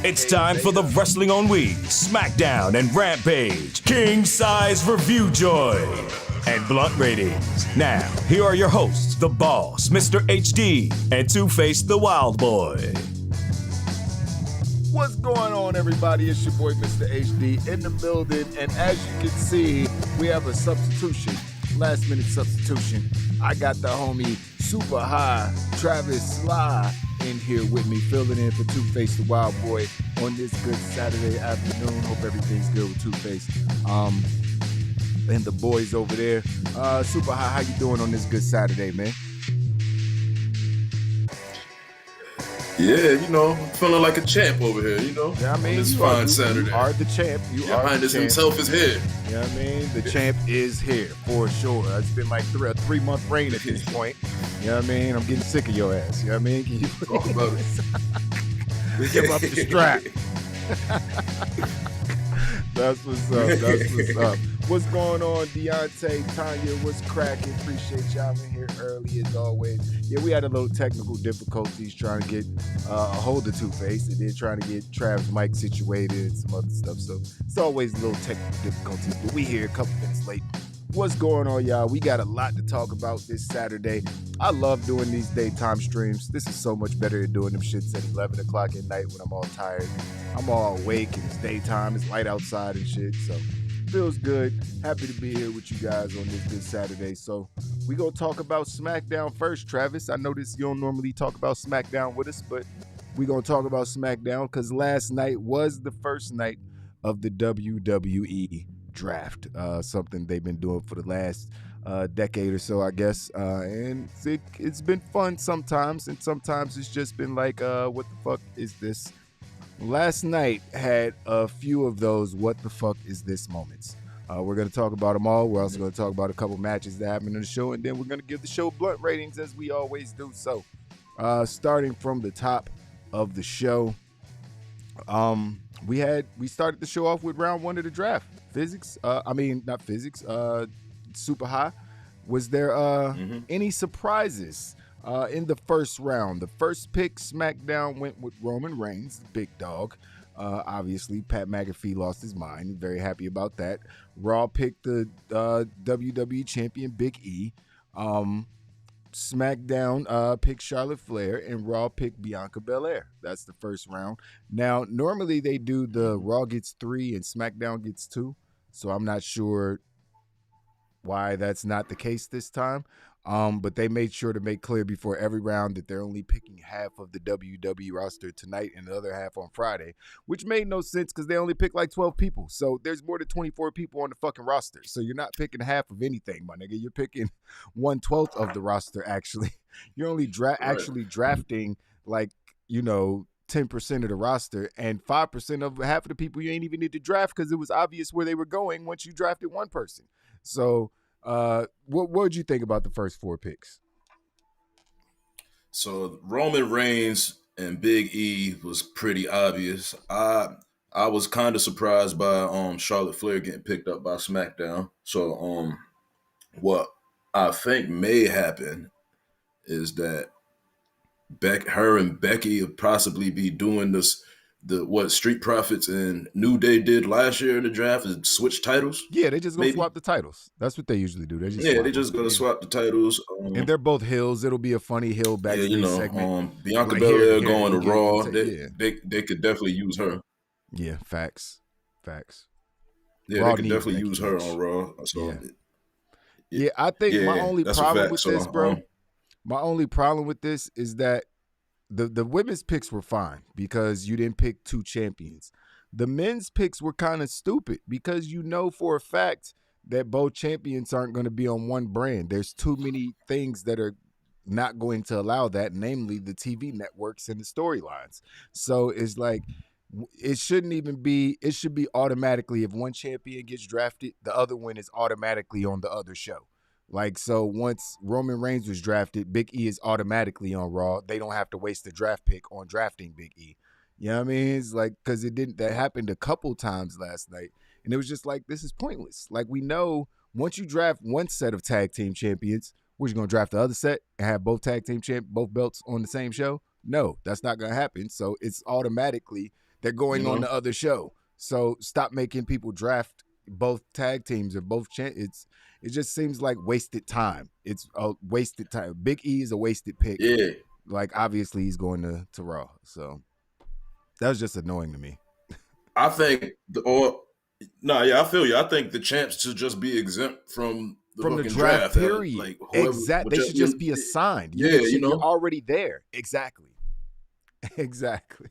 It's time for the Wrestling on Wii, SmackDown, and Rampage King Size Review Joy and Blunt Ratings. Now, here are your hosts, The Boss, Mr. HD, and Two-Face the Wild Boy. What's going on, everybody? It's your boy, Mr. HD, in the building. And as you can see, we have a substitution, last-minute substitution. I got the homie Super High, Travis Sly, in here with me, filling in for Two-Face the Wild Boy on this good Saturday afternoon. Hope everything's good with Two-Face. And the boys over there. Super High, how you doing on this good Saturday, man? Yeah, you know, I'm feeling like a champ over here, you know. Yeah, I mean, this fine Saturday. You are the champ. Your Highness himself is here. You know what I mean? The champ is here, for sure. It's been like a 3-month reign at this point. You know what I mean? I'm getting sick of your ass. You know what I mean? Can you talk about it? Give up the strap. That's what's up. That's what's up. What's going on, Deontay, Tanya? What's cracking? Appreciate y'all in here early as always. Yeah, we had a little technical difficulties trying to get a hold of Two-Face and then trying to get Trav's mic situated and some other stuff. So it's always a little technical difficulties, but we here a couple minutes late. What's going on, y'all? We got a lot to talk about this Saturday. I love doing these daytime streams. This is so much better than doing them shits at 11 o'clock at night when I'm all tired. I'm all awake and it's daytime. It's light outside and shit. So feels good. Happy to be here with you guys on this good Saturday. So we gonna talk about SmackDown first, Travis. I notice you don't normally talk about SmackDown with us, but we gonna talk about SmackDown because last night was the first night of the WWE draft, something they've been doing for the last decade or so, I guess, and it's been fun sometimes, and sometimes it's just been like, what the fuck is this? Last night had a few of those what the fuck is this moments. We're going to talk about them all. We're also going to talk about a couple matches that happened in the show, and then we're going to give the show blunt ratings as we always do. So starting from the top of the show, we started the show off with round one of the draft. Super High. Was there any surprises in the first round? The first pick, SmackDown went with Roman Reigns, the big dog. Obviously, Pat McAfee lost his mind. Very happy about that. Raw picked the WWE champion, Big E. SmackDown picked Charlotte Flair, and Raw picked Bianca Belair. That's the first round. Now, normally they do the Raw gets 3 and SmackDown gets 2. So I'm not sure why that's not the case this time. But they made sure to make clear before every round that they're only picking half of the WWE roster tonight and the other half on Friday, which made no sense because they only picked like 12 people. So there's more than 24 people on the fucking roster. So you're not picking half of anything, my nigga. You're picking 1/12 of the roster, actually. You're only actually drafting like, 10% of the roster, and 5% of half of the people you ain't even need to draft because it was obvious where they were going once you drafted one person. So what would you think about the first 4 picks? So Roman Reigns and Big E was pretty obvious. I was kind of surprised by Charlotte Flair getting picked up by SmackDown. So what I think may happen is that her and Becky will possibly be doing what Street Profits and New Day did last year in the draft is switch titles. Yeah, they just gonna swap the titles. That's what they usually do. They're just gonna swap the titles. And they're both heels. It'll be a funny heel backstage segment. Bianca Belair going to Raw. They could definitely use her. Yeah, facts. Yeah, Raw they could definitely use her on Raw. So, yeah, I think my only problem with this, bro. My only problem with this is that the women's picks were fine because you didn't pick 2 champions. The men's picks were kind of stupid because you know for a fact that both champions aren't going to be on one brand. There's too many things that are not going to allow that, namely the TV networks and the storylines. So it's like it shouldn't even be. It should be automatically if one champion gets drafted, the other one is automatically on the other show. Like, so once Roman Reigns was drafted, Big E is automatically on Raw. They don't have to waste the draft pick on drafting Big E. You know what I mean? It's like, because that happened a couple times last night. And it was just like, this is pointless. Like, we know once you draft one set of tag team champions, we're just going to draft the other set and have both tag team both belts on the same show? No, that's not going to happen. So it's automatically They're going on the other show. So stop making people draft both tag teams or both it just seems like wasted time. It's a wasted time. Big E is a wasted pick. Yeah. Like, obviously he's going to Raw. So that was just annoying to me. I think I feel you. I think the champs should just be exempt from the draft period. Like, whoever, exactly. They should just be assigned. You're already there. Exactly. Exactly.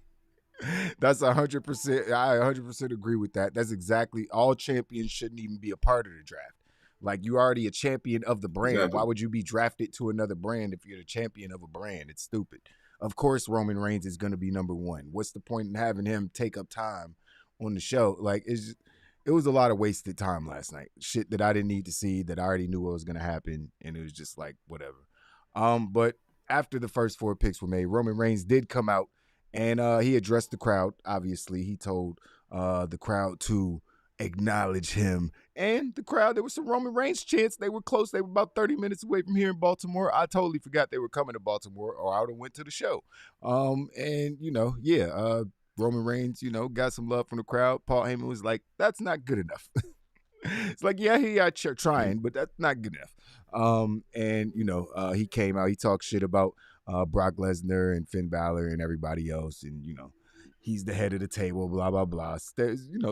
That's 100%. I 100% agree with that. That's exactly. All champions shouldn't even be a part of the draft. Like, you're already a champion of the brand. Exactly. Why would you be drafted to another brand if you're the champion of a brand? It's stupid. Of course, Roman Reigns is going to be number one. What's the point in having him take up time on the show? Like, it was a lot of wasted time last night. Shit that I didn't need to see, that I already knew what was going to happen, and it was just like, whatever. But after the first 4 picks were made, Roman Reigns did come out, and he addressed the crowd. Obviously, he told the crowd to acknowledge him. And the crowd, there was some Roman Reigns chants. They were close. They were about 30 minutes away from here in Baltimore. I totally forgot they were coming to Baltimore, or I would have went to the show. And, Roman Reigns, got some love from the crowd. Paul Heyman was like, that's not good enough. It's like, yeah, he out here trying, but that's not good enough. He came out. He talked shit about Brock Lesnar and Finn Balor and everybody else. And, he's the head of the table, blah, blah, blah.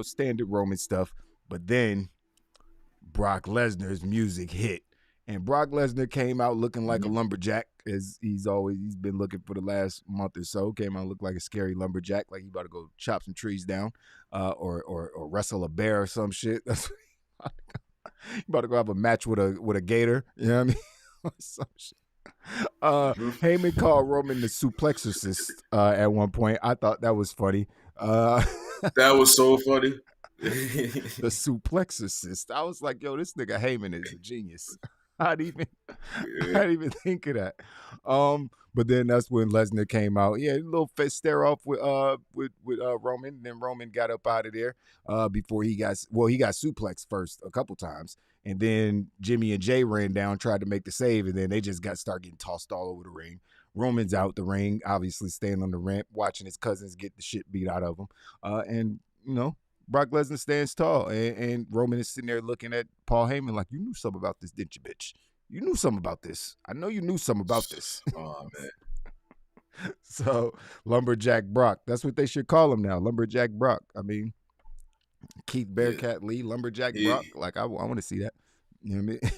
Standard Roman stuff. But then Brock Lesnar's music hit. And Brock Lesnar came out looking like a lumberjack, as he's been looking for the last month or so. Came out looked like a scary lumberjack, like he about to go chop some trees down, or wrestle a bear or some shit. That's what he about to go have a match with a gator. You know what I mean? Or some shit. Heyman called Roman the suplexorcist at one point. I thought that was funny. That was so funny. The suplexorcist. I was like, yo, this nigga Heyman is a genius. I'd even think of that. But then that's when Lesnar came out. Yeah, a little face stare off with Roman. Then Roman got up out of there before he got suplexed first a couple times. And then Jimmy and Jay ran down, tried to make the save, and then they just started getting tossed all over the ring. Roman's out the ring, obviously staying on the ramp, watching his cousins get the shit beat out of him. And Brock Lesnar stands tall, and Roman is sitting there looking at Paul Heyman like, you knew something about this, didn't you, bitch? You knew something about this. I know you knew something about this. Oh, man. So, Lumberjack Brock. That's what they should call him now, Lumberjack Brock. I mean, Keith Bearcat Lee, Lumberjack Brock. Like, I want to see that. You know what I mean?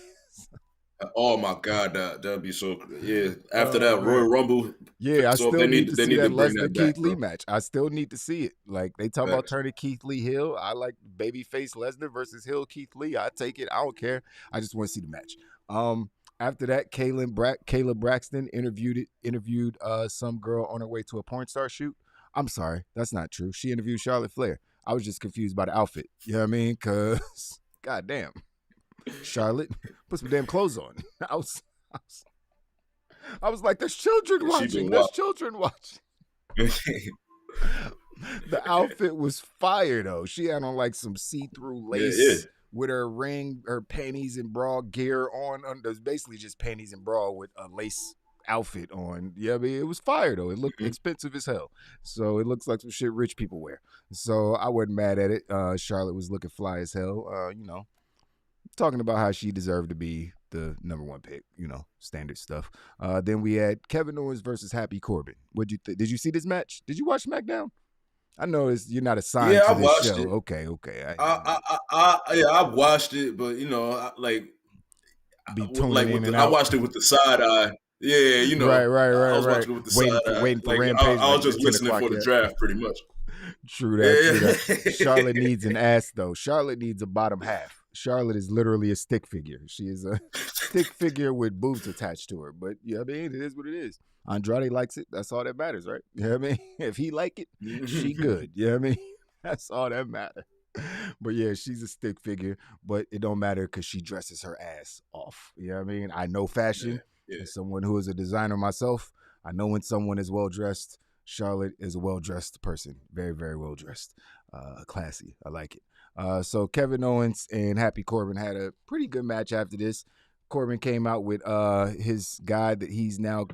Oh my God, that'd be so. Yeah, after that Royal Rumble. Yeah, I still need to see that Lesnar Keith Lee match. I still need to see it. Like, they talk about turning Keith Lee heel. I like babyface Lesnar versus heel Keith Lee. I take it. I don't care. I just want to see the match. After that, Kayla Braxton interviewed some girl on her way to a porn star shoot. I'm sorry, that's not true. She interviewed Charlotte Flair. I was just confused by the outfit. You know what I mean? Because, goddamn, Charlotte, put some damn clothes on. I was like, there's children watching. There's children watching. The outfit was fire, though. She had on like some see-through lace with her ring, her panties and bra gear on. There's basically just panties and bra with a lace outfit on. Yeah, I mean, it was fire, though. It looked expensive as hell. So it looks like some shit rich people wear. So I wasn't mad at it. Charlotte was looking fly as hell. Talking about how she deserved to be the number one pick, standard stuff. Then we had Kevin Owens versus Happy Corbin. What'd you think? Did you see this match? Did you watch SmackDown? I know you're not assigned to this show. It. Okay. I watched it, but I watched it with the side eye. Yeah, Right. I was watching it with the side eye. Waiting for Rampage. I was just listening for the draft, pretty much. True that. Charlotte needs an ass, though. Charlotte needs a bottom half. Charlotte is literally a stick figure. She is a stick figure with boobs attached to her. But, I mean, it is what it is. Andrade likes it. That's all that matters, right? You know what I mean? If he like it, she good. You know what I mean? That's all that matters. But, yeah, she's a stick figure. But it don't matter because she dresses her ass off. You know what I mean? I know fashion. Yeah. As someone who is a designer myself, I know when someone is well-dressed. Charlotte is a well-dressed person. Very, very well-dressed. Classy. I like it. So Kevin Owens and Happy Corbin had a pretty good match after this. Corbin came out with his guy that he's now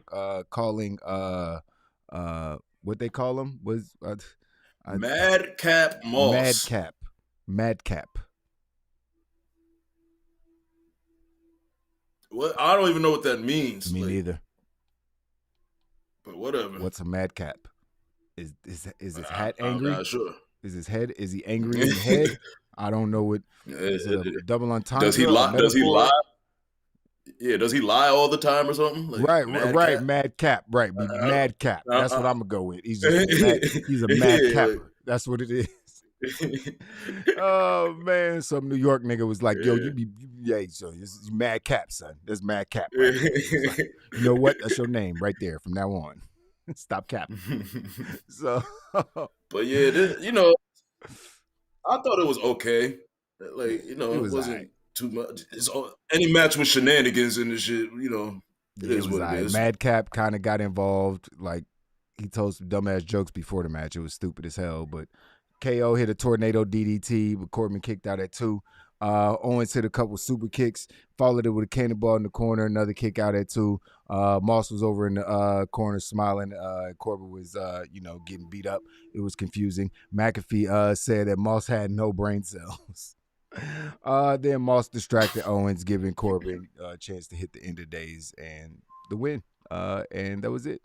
calling what they call him was Madcap Moss. Madcap. What? I don't even know what that means. Me neither. But whatever. What's a madcap? Is his hat angry? I'm not sure. Is his head? Is he angry in the head? I don't know what. Is it a double entendre? Does he lie? Does he lie? Yeah, does he lie all the time or something? Like right. Madcap, right? Madcap. That's what I'm gonna go with. He's a madcapper. That's what it is. Oh man, some New York nigga was like, "Yo, you madcap, son. That's madcap." Right? Like, you know what? That's your name right there from now on. Stop capping. So, but yeah, I thought it was okay. Like, it wasn't right. Too much. Any match with shenanigans in this shit, it is what it is. Madcap kind of got involved. Like, he told some dumbass jokes before the match. It was stupid as hell. But KO hit a tornado DDT, but Corbin kicked out at 2. Owens hit a couple super kicks, followed it with a cannonball in the corner, another kick out at 2. Moss was over in the corner smiling. Corbin was, getting beat up. It was confusing. McAfee said that Moss had no brain cells. Then Moss distracted Owens, giving Corbin a chance to hit the end of days and the win. And that was it.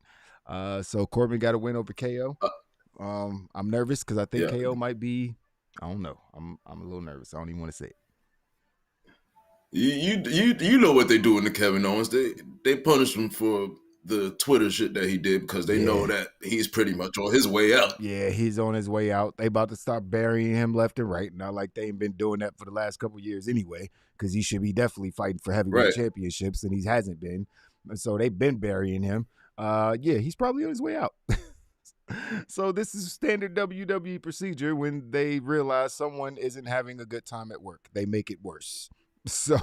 So Corbin got a win over KO. I'm nervous because I think KO might be, I don't know. I'm a little nervous. I don't even want to say it. You know what they do in the Kevin Owens. They punish him for the Twitter shit that he did because they know that he's pretty much on his way out. Yeah, he's on his way out. They about to start burying him left and right. Not like they ain't been doing that for the last couple of years anyway, because he should be definitely fighting for heavyweight championships, and he hasn't been. So they've been burying him. He's probably on his way out. So this is standard WWE procedure when they realize someone isn't having a good time at work. They make it worse. So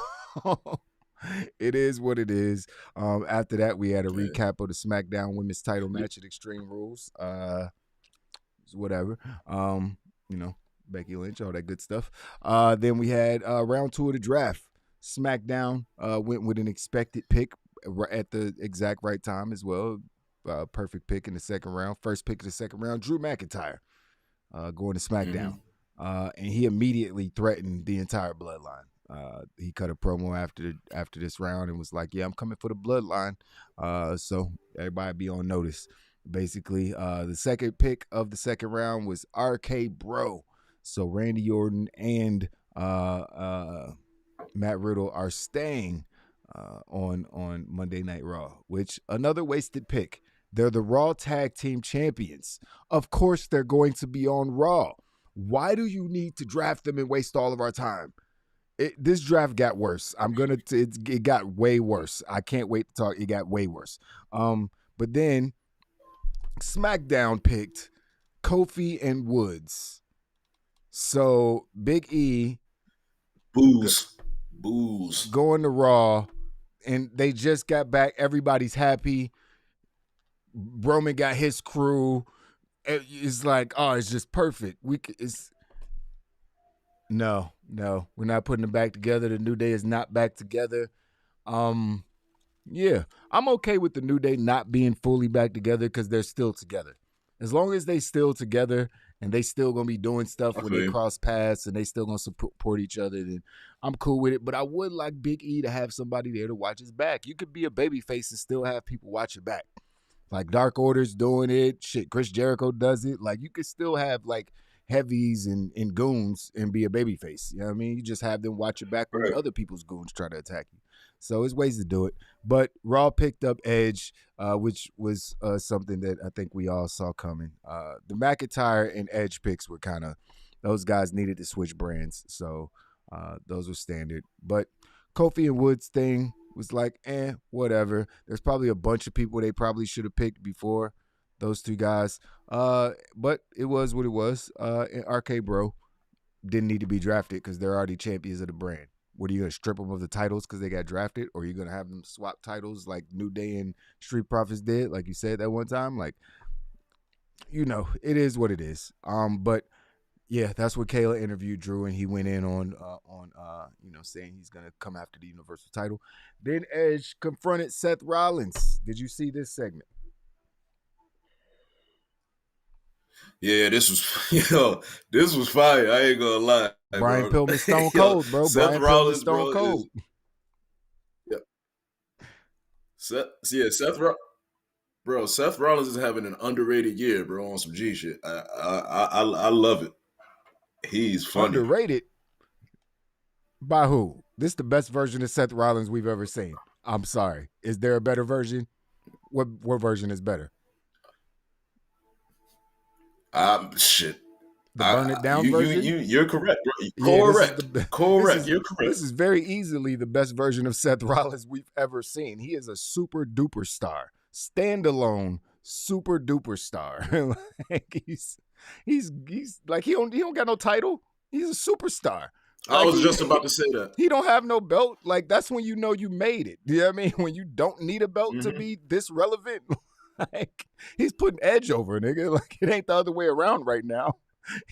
it is what it is. After that, we had a recap of the SmackDown Women's Title match at Extreme Rules. Whatever. Becky Lynch, all that good stuff. Then we had round 2 of the draft. SmackDown went with an expected pick at the exact right time as well. Perfect pick in the second round. First pick of the second round, Drew McIntyre going to SmackDown. And he immediately threatened the entire bloodline. He cut a promo after this round and was like, "Yeah, I'm coming for the bloodline." So everybody be on notice. Basically, the second pick of the second round was RK Bro. So Randy Orton and Matt Riddle are staying on Monday Night Raw, which another wasted pick. They're the Raw Tag Team Champions. Of course, they're going to be on Raw. Why do you need to draft them and waste all of our time? This draft got worse. It got way worse. I can't wait to talk. It got way worse. But then SmackDown picked Kofi and Woods. So Big E, booze, going to Raw, and they just got back. Everybody's happy. Roman got his crew. It's like, it's just perfect. No, we're not putting them back together. The New Day is not back together. I'm okay with the New Day not being fully back together because they're still together. As long as they still together and they still gonna be doing stuff when they cross paths and they still gonna support each other, then I'm cool with it. But I would like Big E to have somebody there to watch his back. You could be a babyface and still have people watch your back. Like Dark Order's doing it. Shit, Chris Jericho does it. Like you could still have like heavies and goons and be a babyface. You know what I mean? You just have them watch your back when other people's goons try to attack you. So there's ways to do it. But Raw picked up Edge, which was something that I think we all saw coming. The McIntyre and Edge picks were kind of, those guys needed to switch brands. So those were standard. But Kofi and Woods thing was like, whatever. There's probably a bunch of people they probably should have picked before those two guys. But it was what it was. And RK Bro didn't need to be drafted because they're already champions of the brand. What are you going to strip them of the titles because they got drafted? Or are you going to have them swap titles like New Day and Street Profits did, like you said that one time? Like, it is what it is. But yeah, that's what Kayla interviewed Drew, and he went in on saying he's going to come after the Universal title. Then Edge confronted Seth Rollins. Did you see this segment? Yeah, this was this was fire. I ain't gonna lie, Brian bro. Pillman Stone Yo, Cold, bro. Seth Brian Pillman Rollins, Stone bro, Cold. is yeah. Seth Rollins. Bro, Seth Rollins is having an underrated year, bro, on some G shit. I love it. He's funny. Underrated? By who? This is the best version of Seth Rollins we've ever seen. I'm sorry. Is there a better version? What version is better? Shit. The Burn It Down version? You're correct, bro. Yeah, Correct. You're correct. This is very easily the best version of Seth Rollins we've ever seen. He is a super duper star. Standalone super duper star. Like he's like he don't got no title. He's a superstar. Like I was just about to say that. He don't have no belt. Like that's when you know you made it. You know what I mean? When you don't need a belt to be this relevant. Like he's putting Edge over, nigga. Like it ain't the other way around right now.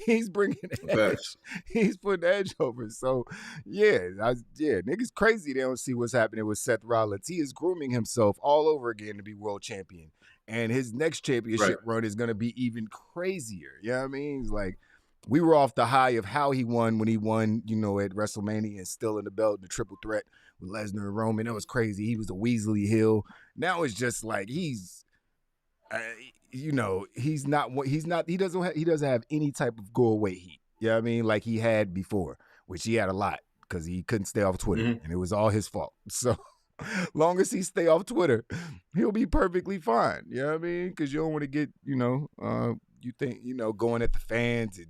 He's bringing Edge. He's putting Edge over. So, niggas crazy. They don't see what's happening with Seth Rollins. He is grooming himself all over again to be world champion. And his next championship run is going to be even crazier. You know what I mean? It's like, we were off the high of how he won when he won, you know, at WrestleMania and still in the belt in the triple threat with Lesnar and Roman. That was crazy. He was a Weasley heel. Now it's just like he's... he doesn't have any type of go away heat. You know what I mean? Like he had before, which he had a lot because he couldn't stay off Twitter and it was all his fault. So long as he stay off Twitter, he'll be perfectly fine. You know what I mean? Because you don't want to get, you think, going at the fans and,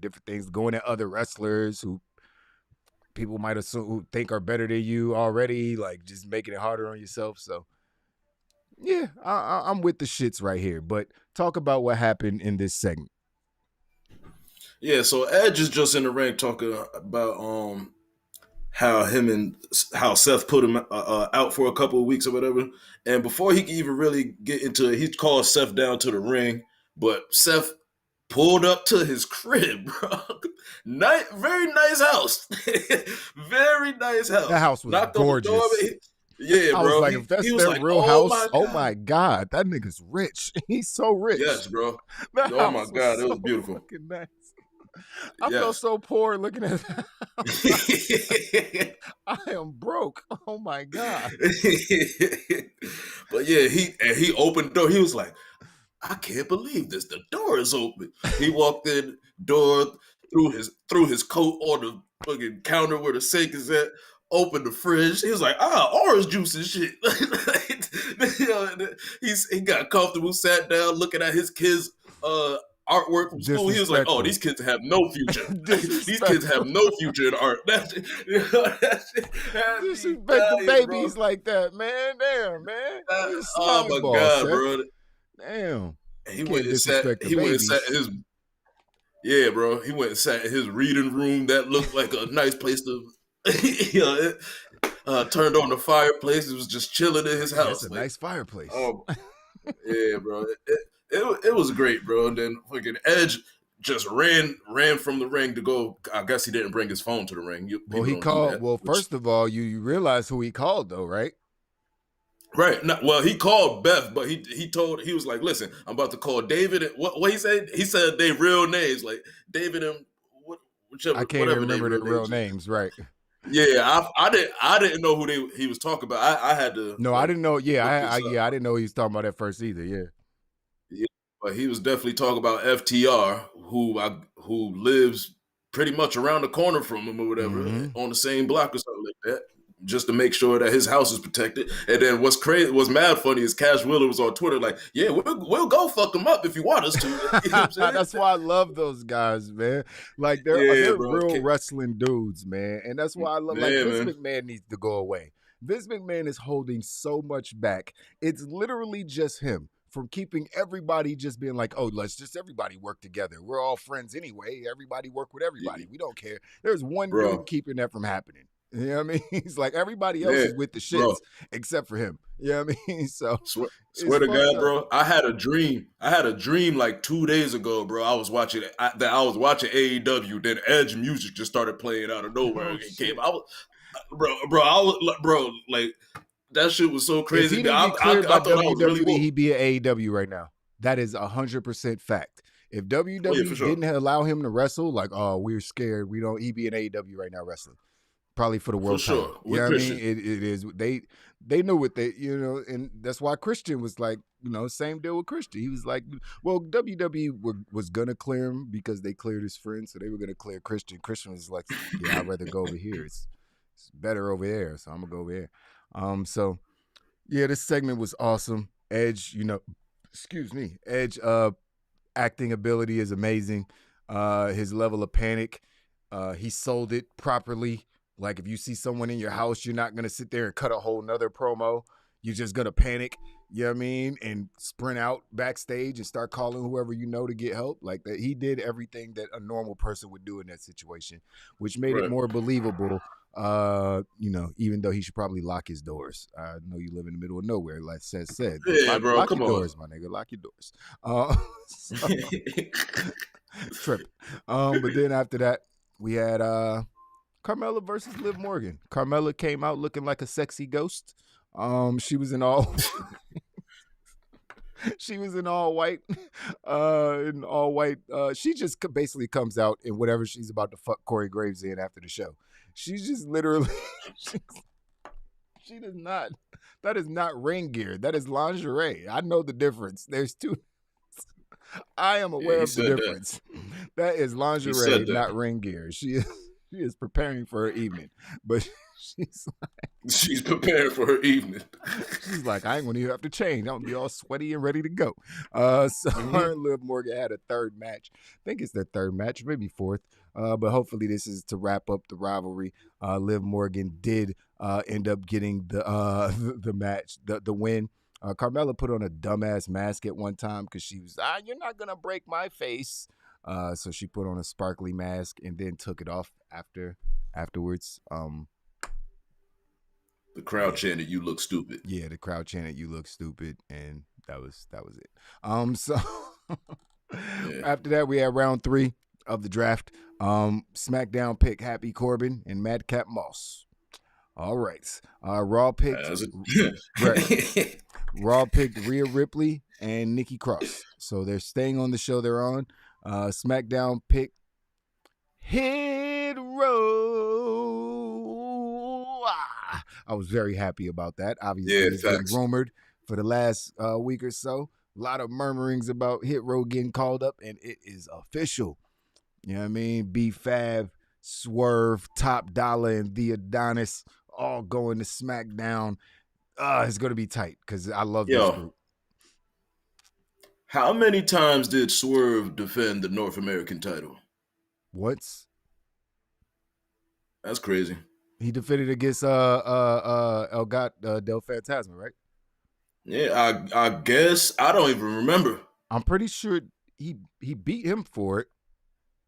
different things, going at other wrestlers who people might assume who think are better than you already, like just making it harder on yourself. So yeah, I'm with the shits right here. But talk about what happened in this segment. Yeah, so Edge is just in the ring talking about how Seth put him out for a couple of weeks or whatever. And before he could even really get into it, he called Seth down to the ring. But Seth pulled up to his crib, bro. Very nice house. Very nice house. That house was gorgeous. Yeah, bro. I was like, if that's their real house, oh my God, that nigga's rich. He's so rich. Yes, bro. Oh my God, it was beautiful. Fucking nice. I felt so poor looking at that. I am broke. Oh my God. But yeah, he opened the door. He was like, I can't believe this. The door is open. He walked in, door threw his coat on the fucking counter where the sink is at. Opened the fridge. He was like, orange juice and shit. He got comfortable, sat down, looking at his kids' artwork from school. He was like, oh, these kids have no future. These kids have no future in art. Disrespect the babies, bro. Like that, man. Damn, man. Oh my God, bro. Damn. And he went and sat his. Yeah, bro. He went and sat in his reading room that looked like a nice place to. Turned on the fireplace. It was just chilling in his house. That's a nice fireplace. Yeah, bro. It was great, bro. And then fucking Edge just ran from the ring to go. I guess he didn't bring his phone to the ring. He called. First of all, you realize who he called, though, right? Right. He called Beth, but he was like, listen, I'm about to call David. And what he said? He said they real names, like David and whichever. I can't even remember their real names, right? Yeah, I didn't know who he was talking about. I had to. No, I didn't know. Yeah, I didn't know he was talking about at first either. Yeah, but he was definitely talking about FTR, who lives pretty much around the corner from him or whatever, on the same block or something like that, just to make sure that his house is protected. And then what's mad funny is Cash Wheeler was on Twitter like, yeah, we'll go fuck him up if you want us to. You know what I'm saying? That's why I love those guys, man. Like they're real wrestling dudes, man. And that's why I love Vince McMahon needs to go away. Vince McMahon is holding so much back. It's literally just him from keeping everybody just being like, oh, let's just everybody work together. We're all friends anyway. Everybody work with everybody. We don't care. There's one dude keeping that from happening. You know what I mean? He's like, everybody else is with the shits except for him. You know what I mean? So swear to God, bro. I had a dream like 2 days ago, bro. I was watching AEW. Then Edge music just started playing out of nowhere. It came. Like that shit was so crazy. If he didn't get cleared by WWE, he'd be at AEW right now. That is 100% fact. If Oh, yeah, for WWE sure. didn't allow him to wrestle, like, oh, we're scared. He be in AEW right now wrestling. Probably for the For world title. sure. You With know what I mean? Christian. It is. They knew what they, and that's why Christian was like, same deal with Christian. He was like, well, WWE was going to clear him because they cleared his friend. So they were going to clear Christian. Christian was like, yeah, I'd rather go over here. It's better over there. So I'm going to go over there. So yeah, this segment was awesome. Edge, excuse me. Edge, acting ability is amazing. His level of panic, he sold it properly. Like if you see someone in your house, you're not gonna sit there and cut a whole nother promo. You're just gonna panic, you know what I mean, and sprint out backstage and start calling whoever you know to get help. Like that, he did everything that a normal person would do in that situation, which made it Right. more believable. Even though he should probably lock his doors. I know you live in the middle of nowhere, like said. Yeah, bro, Lock come your on. doors, my nigga. Lock your doors. Tripping. But then after that, we had Carmella versus Liv Morgan. Carmella came out looking like a sexy ghost. She was in all she was in all white. She just basically comes out in whatever she's about to fuck Corey Graves in after the show. She's just literally she does not. That is not ring gear. That is lingerie. I know the difference. There's two. I am aware of the difference. That is lingerie, not ring gear. She is preparing for her evening, but she's preparing for her evening. She's like, I ain't gonna even have to change. I'm gonna be all sweaty and ready to go. So her and Liv Morgan had a third match. I think it's their third match, maybe fourth. But hopefully this is to wrap up the rivalry. Liv Morgan did end up getting the match, the win. Carmella put on a dumbass mask at one time because she was, you're not going to break my face. So she put on a sparkly mask and then took it off afterwards. The crowd chanted, "You look stupid." Yeah, the crowd chanted, "You look stupid," and that was it. So after that, we had round 3 of the draft. SmackDown picked Happy Corbin and Madcap Moss. All right. Raw picked Raw picked Rhea Ripley and Nikki Cross. So they're staying on the show they're on. SmackDown picked Hit Row. I was very happy about that. Obviously, it's been rumored for the last week or so. A lot of murmurings about Hit Row getting called up, and it is official. You know what I mean? B-Fab, Swerve, Top Dollar, and The Adonis all going to SmackDown. It's going to be tight because I love this group. How many times did Swerve defend the North American title? Once. That's crazy. He defended against Elgat Del Fantasma, right? Yeah, I guess. I don't even remember. I'm pretty sure he beat him for it.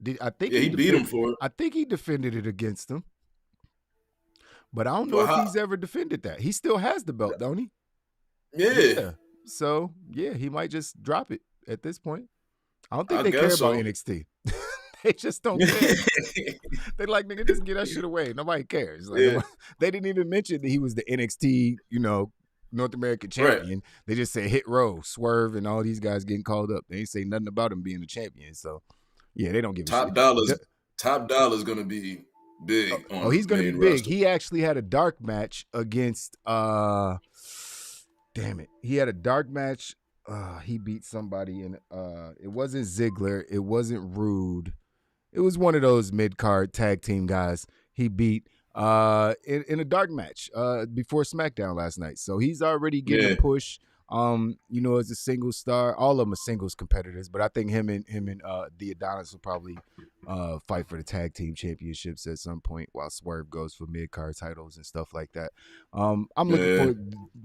He beat him for it. I think he defended it against him. But I don't know if he's ever defended that. He still has the belt, don't he? Yeah. So, yeah, he might just drop it at this point. I don't think they care about NXT. They just don't care. They're like, nigga, just get that shit away. Nobody cares. Like, they didn't even mention that he was the NXT, North American champion. Right. They just say Hit Row, Swerve, and all these guys getting called up. They ain't say nothing about him being a champion. So, yeah, they don't give a shit. Top Dollar's going to be big. He's going to be big. Roster. He actually had a dark match against, he had a dark match. He beat somebody, and it wasn't Ziggler. It wasn't Rude. It was one of those mid-card tag team guys he beat in a dark match before SmackDown last night. So he's already getting a push. As a singles star. All of them are singles competitors, but I think him and the Adonis will probably fight for the tag team championships at some point while Swerve goes for mid-card titles and stuff like that. I'm looking for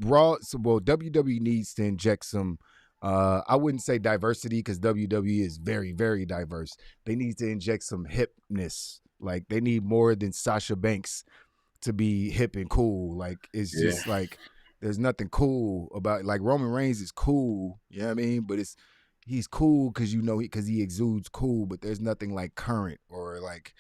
Raw. WWE needs to inject some, I wouldn't say diversity because WWE is very, very diverse. They need to inject some hipness. Like they need more than Sasha Banks to be hip and cool. Like it's just like there's nothing cool about it. Like Roman Reigns is cool, you know what I mean? But he's cool because because he exudes cool, but there's nothing like current or like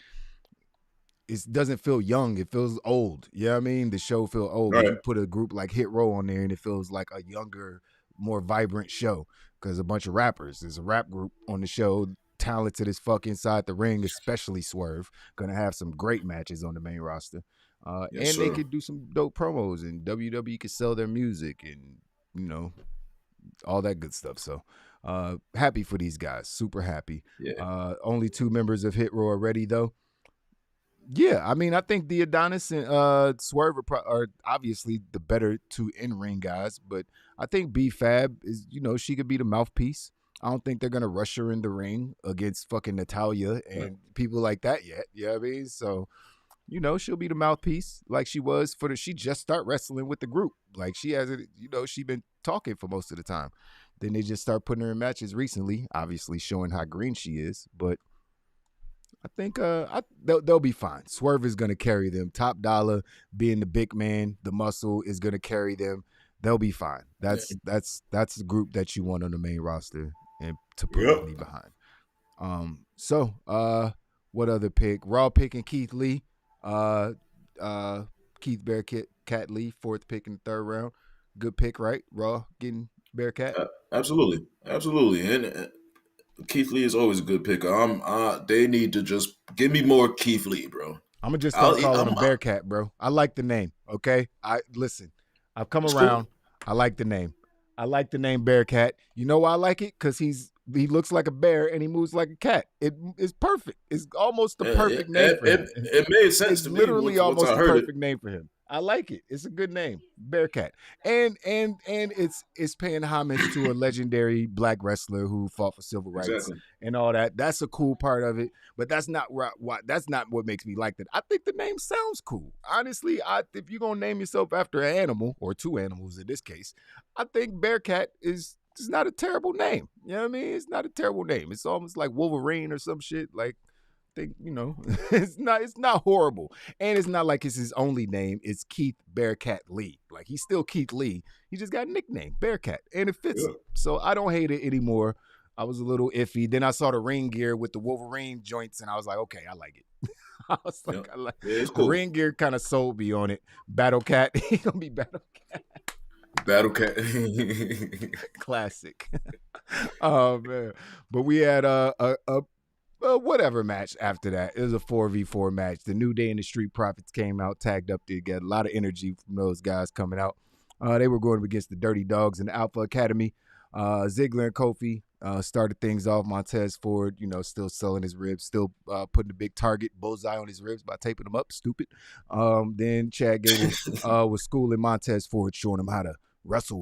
it doesn't feel young. It feels old. You know what I mean? The show feels old. Right. But you put a group like Hit Row on there and it feels like a younger, more vibrant show. because a bunch of rappers. There's a rap group on the show, talented as fuck inside the ring, especially Swerve. Gonna have some great matches on the main roster. Yes, And they sir. could do some dope promos, and WWE could sell their music, and all that good stuff. So happy for these guys, super happy. Yeah. Only 2 members of Hit Row already though. Yeah, I mean, I think the Adonis and Swerve are obviously the better 2 in-ring guys, but I think B-Fab is, she could be the mouthpiece. I don't think they're gonna rush her in the ring against fucking Natalia and people like that yet. You know what I mean? So, she'll be the mouthpiece like she was she just start wrestling with the group. Like she hasn't, she been talking for most of the time. Then they just start putting her in matches recently, obviously showing how green she is, but I think they'll be fine. Swerve is going to carry them. Top Dollar, being the big man, the muscle, is going to carry them. They'll be fine. That's the group that you want on the main roster and to put money behind. So what other pick? Raw picking Keith Lee. Keith Bearcat Lee, 4th pick in the 3rd round. Good pick, right? Raw getting Bearcat. Absolutely. And Keith Lee is always a good picker. They need to just give me more Keith Lee, bro. I'm gonna just start calling him Bearcat, bro. I like the name. Okay, I've come around. Cool. I like the name. I like the name Bearcat. You know why I like it? Because he looks like a bear and he moves like a cat. It is perfect. It's almost the perfect name for him. It made sense to me. It's literally almost the perfect name for him. I like it. It's a good name, Bearcat, and it's paying homage to a legendary black wrestler who fought for civil rights and all that. That's a cool part of it, but that's not what makes me like that. I think the name sounds cool. Honestly, if you're gonna name yourself after an animal or 2 animals in this case, I think Bearcat is not a terrible name. You know what I mean? It's not a terrible name. It's almost like Wolverine or some shit. Like, it's not horrible, and it's not like it's his only name. It's Keith Bearcat Lee. Like, he's still Keith Lee. He just got a nickname, Bearcat, and it fits him. So I don't hate it anymore. I was a little iffy. Then I saw the ring gear with the Wolverine joints, and I was like, okay, I like it. I was like, I like it. Cool. The ring gear kind of sold me on it. Battle Cat, he's gonna be Battle Cat. Battle Cat. Classic. Oh man. But we had a whatever match after that. It was a 4v4 match. The New Day and the Street Profits came out, tagged up together. A lot of energy from those guys coming out. They were going up against the Dirty Dogs and the Alpha Academy. Ziggler and Kofi started things off. Montez Ford, still selling his ribs, still putting a big target bullseye on his ribs by taping them up. Stupid. Then Chad Gable was schooling Montez Ford, showing him how to wrestle.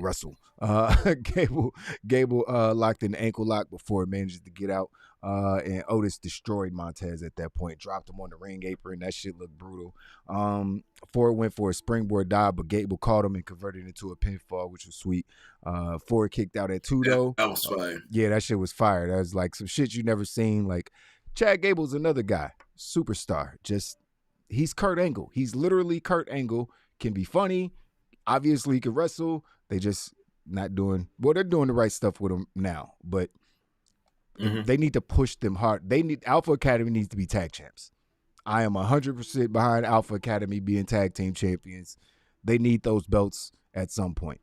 Gable locked in the ankle lock before it manages to get out. And Otis destroyed Montez at that point, dropped him on the ring apron. That shit looked brutal. Ford went for a springboard dive, but Gable caught him and converted it into a pinfall, which was sweet. Ford kicked out at 2 though. That was fire. Yeah, that shit was fire. That was like some shit you never seen. Like, Chad Gable's another guy, superstar. Just, he's Kurt Angle. He's literally Kurt Angle. Can be funny. Obviously, he can wrestle. They just not doing, they're doing the right stuff with him now, but they need to push them hard. Alpha Academy needs to be tag champs. I am 100% behind Alpha Academy being tag team champions. They need those belts at some point.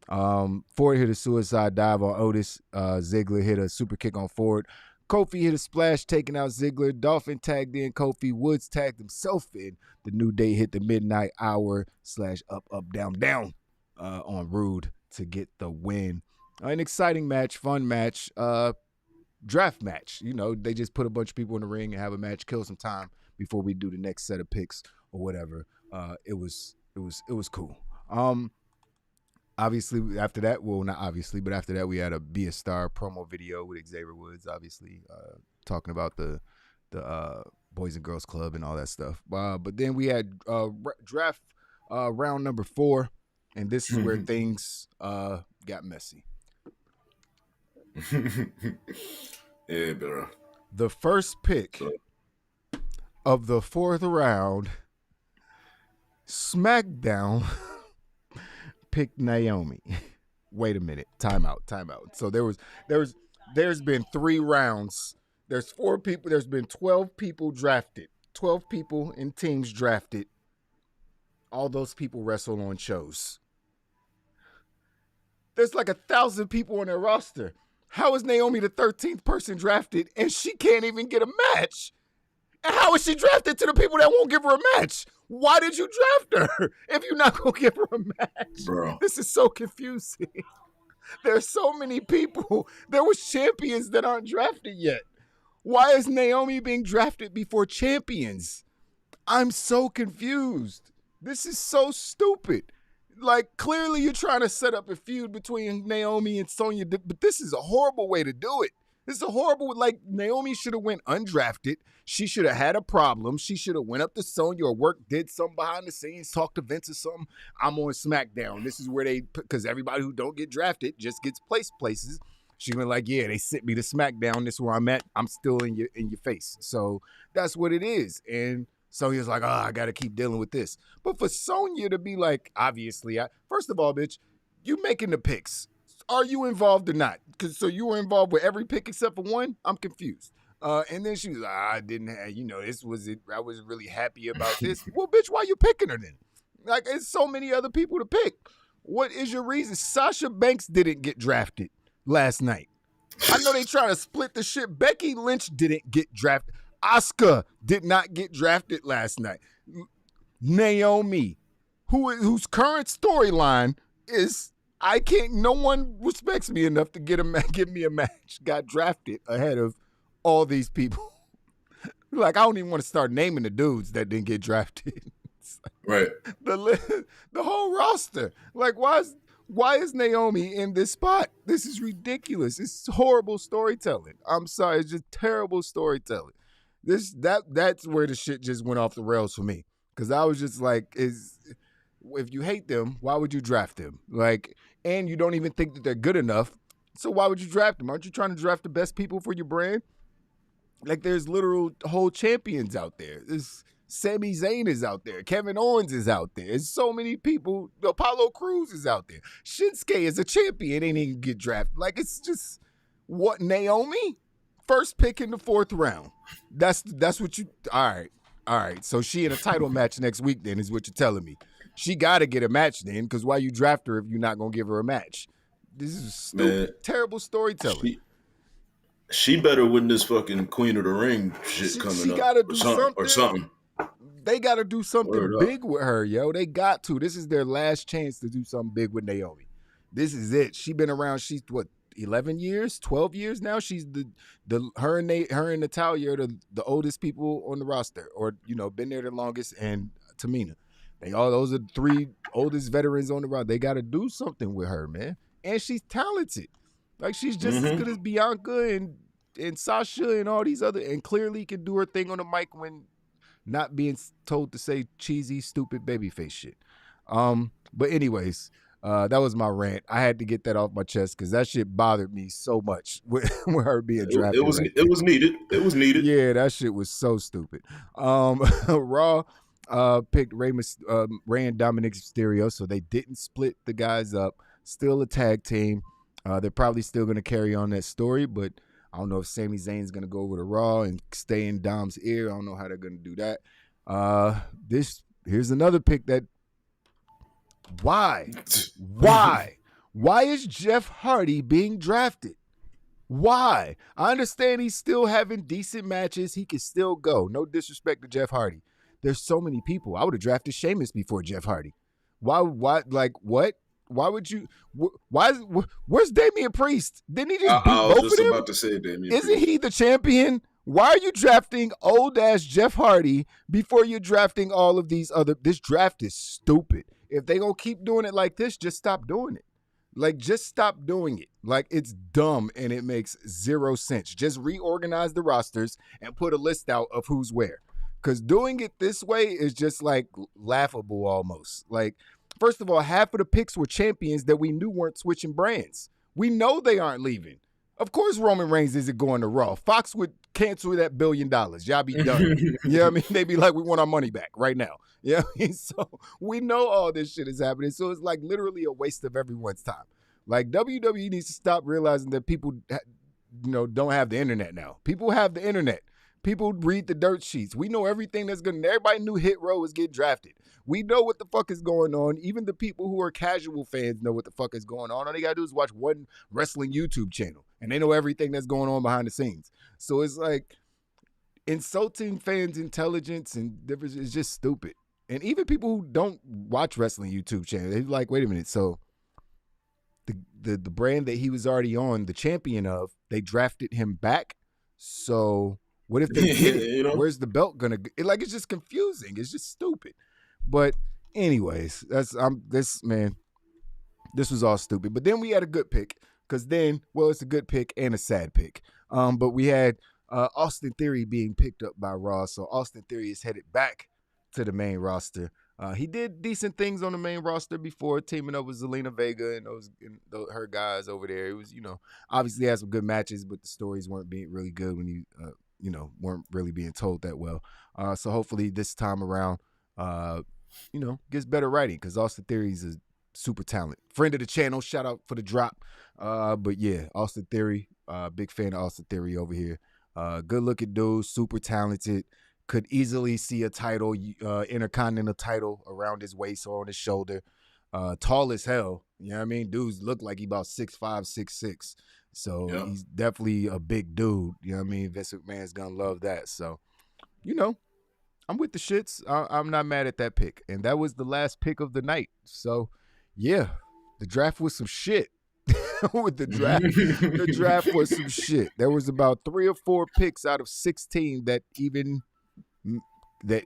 Ford hit a suicide dive on Otis. Ziggler hit a super kick on Ford. Kofi hit a splash, taking out Ziggler. Dolphin tagged in Kofi. Woods tagged himself in. The New Day hit the midnight hour / up, down on Rude to get the win. An exciting match, fun match, draft match. They just put a bunch of people in the ring and have a match, kill some time before we do the next set of picks or whatever. It was cool. Obviously, after that, well, not obviously, but after that, we had a Be a Star promo video with Xavier Woods, obviously, talking about the Boys and Girls Club and all that stuff. But then we had draft round number 4, and this is where things got messy. Yeah, bro. The first pick of the 4th round, SmackDown picked Naomi. Wait a minute. Time out. So there's been 3 rounds. There's 4 people. There's been 12 people drafted. 12 people in teams drafted. All those people wrestle on shows. There's like 1,000 people on their roster. How is Naomi the 13th person drafted and she can't even get a match? And how is she drafted to the people that won't give her a match? Why did you draft her if you're not going to give her a match? Bro. This is so confusing. There's so many people. There was champions that aren't drafted yet. Why is Naomi being drafted before champions? I'm so confused. This is so stupid. Like, clearly you're trying to set up a feud between Naomi and Sonya, but this is a horrible way to do it. This is a horrible, like, Naomi should have went undrafted. She should have had a problem. She should have went up to Sonya or did something behind the scenes, talked to Vince or something. I'm on SmackDown. This is where because everybody who don't get drafted just gets placed places. She went like, yeah, they sent me to SmackDown. This is where I'm at. I'm still in your face. So that's what it is. And Sonya's like, I got to keep dealing with this. But for Sonya to be like, obviously, first of all, bitch, you making the picks. Are you involved or not? So you were involved with every pick except for one? I'm confused. And then she was like, I didn't have, this was it. I was really happy about this. Well, bitch, why you picking her then? Like, there's so many other people to pick. What is your reason? Sasha Banks didn't get drafted last night. I know they try to split the shit. Becky Lynch didn't get drafted. Asuka did not get drafted last night. Naomi, whose current storyline is no one respects me enough to give me a match, got drafted ahead of all these people. Like, I don't even want to start naming the dudes that didn't get drafted. Right. The whole roster. Like, why is Naomi in this spot? This is ridiculous. It's horrible storytelling. I'm sorry, it's just terrible storytelling. That's where the shit just went off the rails for me. Because I was just like, if you hate them, why would you draft them? Like, and you don't even think that they're good enough, so why would you draft them? Aren't you trying to draft the best people for your brand? Like, there's literal whole champions out there. There's Sami Zayn is out there. Kevin Owens is out there. There's so many people. Apollo Crews is out there. Shinsuke is a champion and he didn't get drafted. Like, it's just, what, Naomi? First pick in the 4th round. That's what you, all right. So she in a title match next week then is what you're telling me. She got to get a match then, because why you draft her if you're not going to give her a match? This is stupid, terrible storytelling. She better win this fucking Queen of the Ring shit coming up. She got to do something. They got to do something big with her, yo. They got to. This is their last chance to do something big with Naomi. This is it. She been around, she's what, 11 years, 12 years now? She's her and Natalya are the oldest people on the roster, or, been there the longest, and Tamina. Those are the 3 oldest veterans on the roster. They got to do something with her, man. And she's talented. Like, she's just as good as Bianca and Sasha and all these other, and clearly can do her thing on the mic when not being told to say cheesy, stupid babyface shit. But anyways, that was my rant. I had to get that off my chest because that shit bothered me so much with her being drafted. It was needed. It was needed. Yeah, that shit was so stupid. Raw picked Rey and Dominic Mysterio, so they didn't split the guys up. Still a tag team. They're probably still going to carry on that story, but I don't know if Sami Zayn's going to go over to Raw and stay in Dom's ear. I don't know how they're going to do that. Here's another pick that. Why? Why is Jeff Hardy being drafted? Why? I understand he's still having decent matches. He can still go. No disrespect to Jeff Hardy. There's so many people. I would have drafted Sheamus before Jeff Hardy. Why? Like, what? Why would you? Where's Damian Priest? Didn't he just beat both of them? I was just about to say Damian Priest. Isn't he the champion? Why are you drafting old-ass Jeff Hardy before you're drafting all of these other? This draft is stupid. If they gonna keep doing it like this, just stop doing it. Like, just stop doing it. Like, it's dumb and it makes zero sense. Just reorganize the rosters and put a list out of who's where. Because doing it this way is just, like, laughable almost. Like, first of all, half of the picks were champions that we knew weren't switching brands. We know they aren't leaving. Of course Roman Reigns isn't going to Raw. Fox would cancel that $1 billion. Y'all be done. You know what I mean? They be like, we want our money back right now. You know what I mean? So we know all this shit is happening. So it's like literally a waste of everyone's time. Like, WWE needs to stop realizing that people, don't have the internet now. People have the internet. People read the dirt sheets. We know everything that's going on. Everybody knew Hit Row was getting drafted. We know what the fuck is going on. Even the people who are casual fans know what the fuck is going on. All they got to do is watch one wrestling YouTube channel. and they know everything that's going on behind the scenes. So it's like insulting fans' intelligence and difference is just stupid. And even people who don't watch wrestling YouTube channel, they're like, wait a minute, so the brand that he was already on, the champion of, they drafted him back. So what if they did it? You know? Where's the belt gonna go? It's just confusing. It's just stupid. But anyways, this was all stupid. But then we had a good pick, because then, well, it's a good pick and a sad pick. But we had Austin Theory being picked up by Raw. So Austin Theory is headed back to the main roster. He did decent things on the main roster before, teaming up with Zelina Vega and her guys over there. It was, obviously had some good matches, but the stories weren't being really good when you weren't really being told that well. So hopefully this time around, gets better writing, because Austin Theory is a super talent. Friend of the channel, shout out for the drop. But yeah, Austin Theory, big fan of Austin Theory over here. Good looking dude, super talented. Could easily see a title, intercontinental title around his waist or on his shoulder. Tall as hell. You know what I mean? Dudes look like he about 6'5", 6'6". So he's definitely a big dude. You know what I mean? Vince McMahon's going to love that. So, I'm with the shits. I'm not mad at that pick. And that was the last pick of the night. So, yeah, the draft was some shit. With the draft was some shit. There was about 3 or 4 picks out of 16 that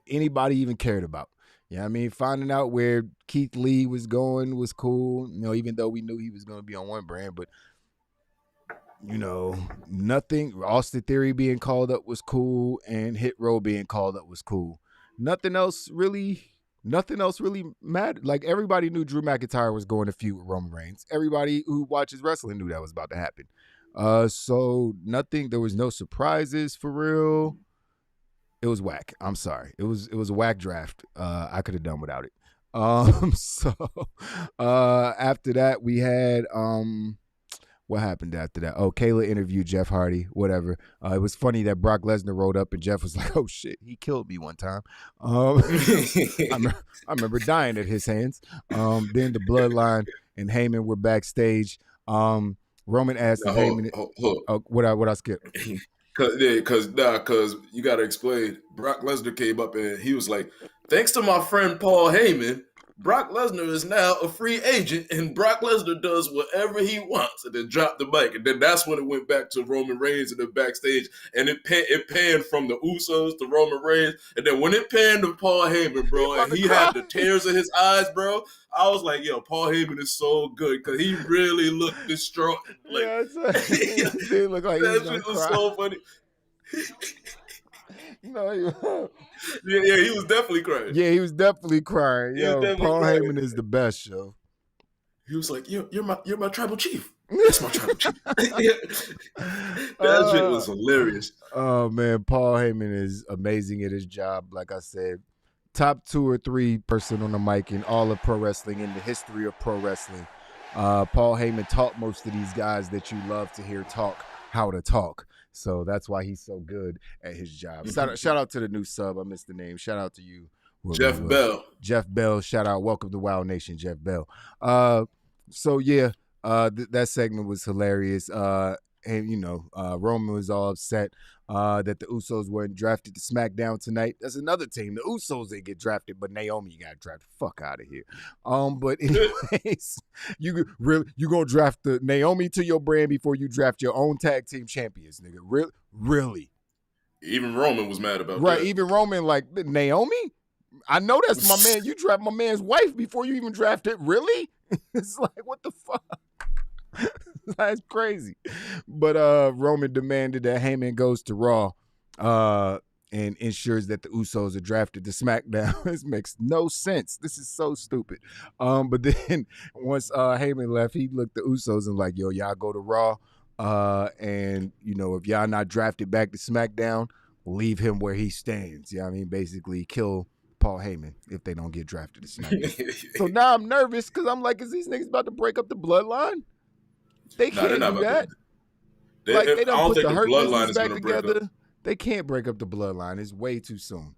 anybody even cared about. You know what I mean? Finding out where Keith Lee was going was cool, even though we knew he was going to be on one brand, but nothing. Austin Theory being called up was cool, and Hit Row being called up was cool. Nothing else really mattered. Like, everybody knew Drew McIntyre was going to feud with Roman Reigns. Everybody who watches wrestling knew that was about to happen. So there was no surprises for real. It was whack. I'm sorry. It was a whack draft. I could have done without it. So after that we had what happened after that? Oh, Kayla interviewed Jeff Hardy, whatever. It was funny that Brock Lesnar rolled up and Jeff was like, oh shit, he killed me one time. I remember dying at his hands. Then the Bloodline and Heyman were backstage. Roman asked Heyman, what I skipped? Cause you gotta explain. Brock Lesnar came up and he was like, thanks to my friend Paul Heyman, Brock Lesnar is now a free agent, and Brock Lesnar does whatever he wants, and then dropped the mic. And then that's when it went back to Roman Reigns in the backstage, and it panned from the Usos to Roman Reigns, and then when it panned to Paul Heyman, bro, and he had the tears in his eyes, bro, I was like, yo, Paul Heyman is so good, because he really looked distraught. Like, he looked like that shit was so funny. No, yeah, he was definitely crying. Yeah, he was definitely crying. Paul Heyman is the best, yo. He was like, "You're my tribal chief. That's my tribal chief." That shit was hilarious. Oh man, Paul Heyman is amazing at his job. Like I said, top 2 or 3 person on the mic in all of pro wrestling, in the history of pro wrestling. Paul Heyman taught most of these guys that you love to hear talk how to talk. So that's why he's so good at his job. Shout out to the new sub. I missed the name. Shout out to you, Jeff Bell. Jeff Bell. Shout out. Welcome to Wild Nation, Jeff Bell. So yeah, that segment was hilarious. And Roman was all upset that the Usos weren't drafted to SmackDown tonight. That's another team. The Usos didn't get drafted, but Naomi got drafted. Fuck out of here. But anyways, you gonna draft the Naomi to your brand before you draft your own tag team champions, nigga? Really? Even Roman was mad about that. Right? Even Roman, like, Naomi? I know that's my man. You draft my man's wife before you even draft it. Really? It's like, what the fuck? That's crazy. But Roman demanded that Heyman goes to Raw and ensures that the Usos are drafted to SmackDown. This makes no sense. This is so stupid. But then once Heyman left, he looked at the Usos and like, yo, y'all go to Raw. And, if y'all not drafted back to SmackDown, leave him where he stands. You know what I mean? Basically kill Paul Heyman if they don't get drafted to SmackDown. So now I'm nervous because I'm like, is these niggas about to break up the bloodline? They can't do that. They don't put the Hurt Business back together. They can't break up the bloodline. It's way too soon.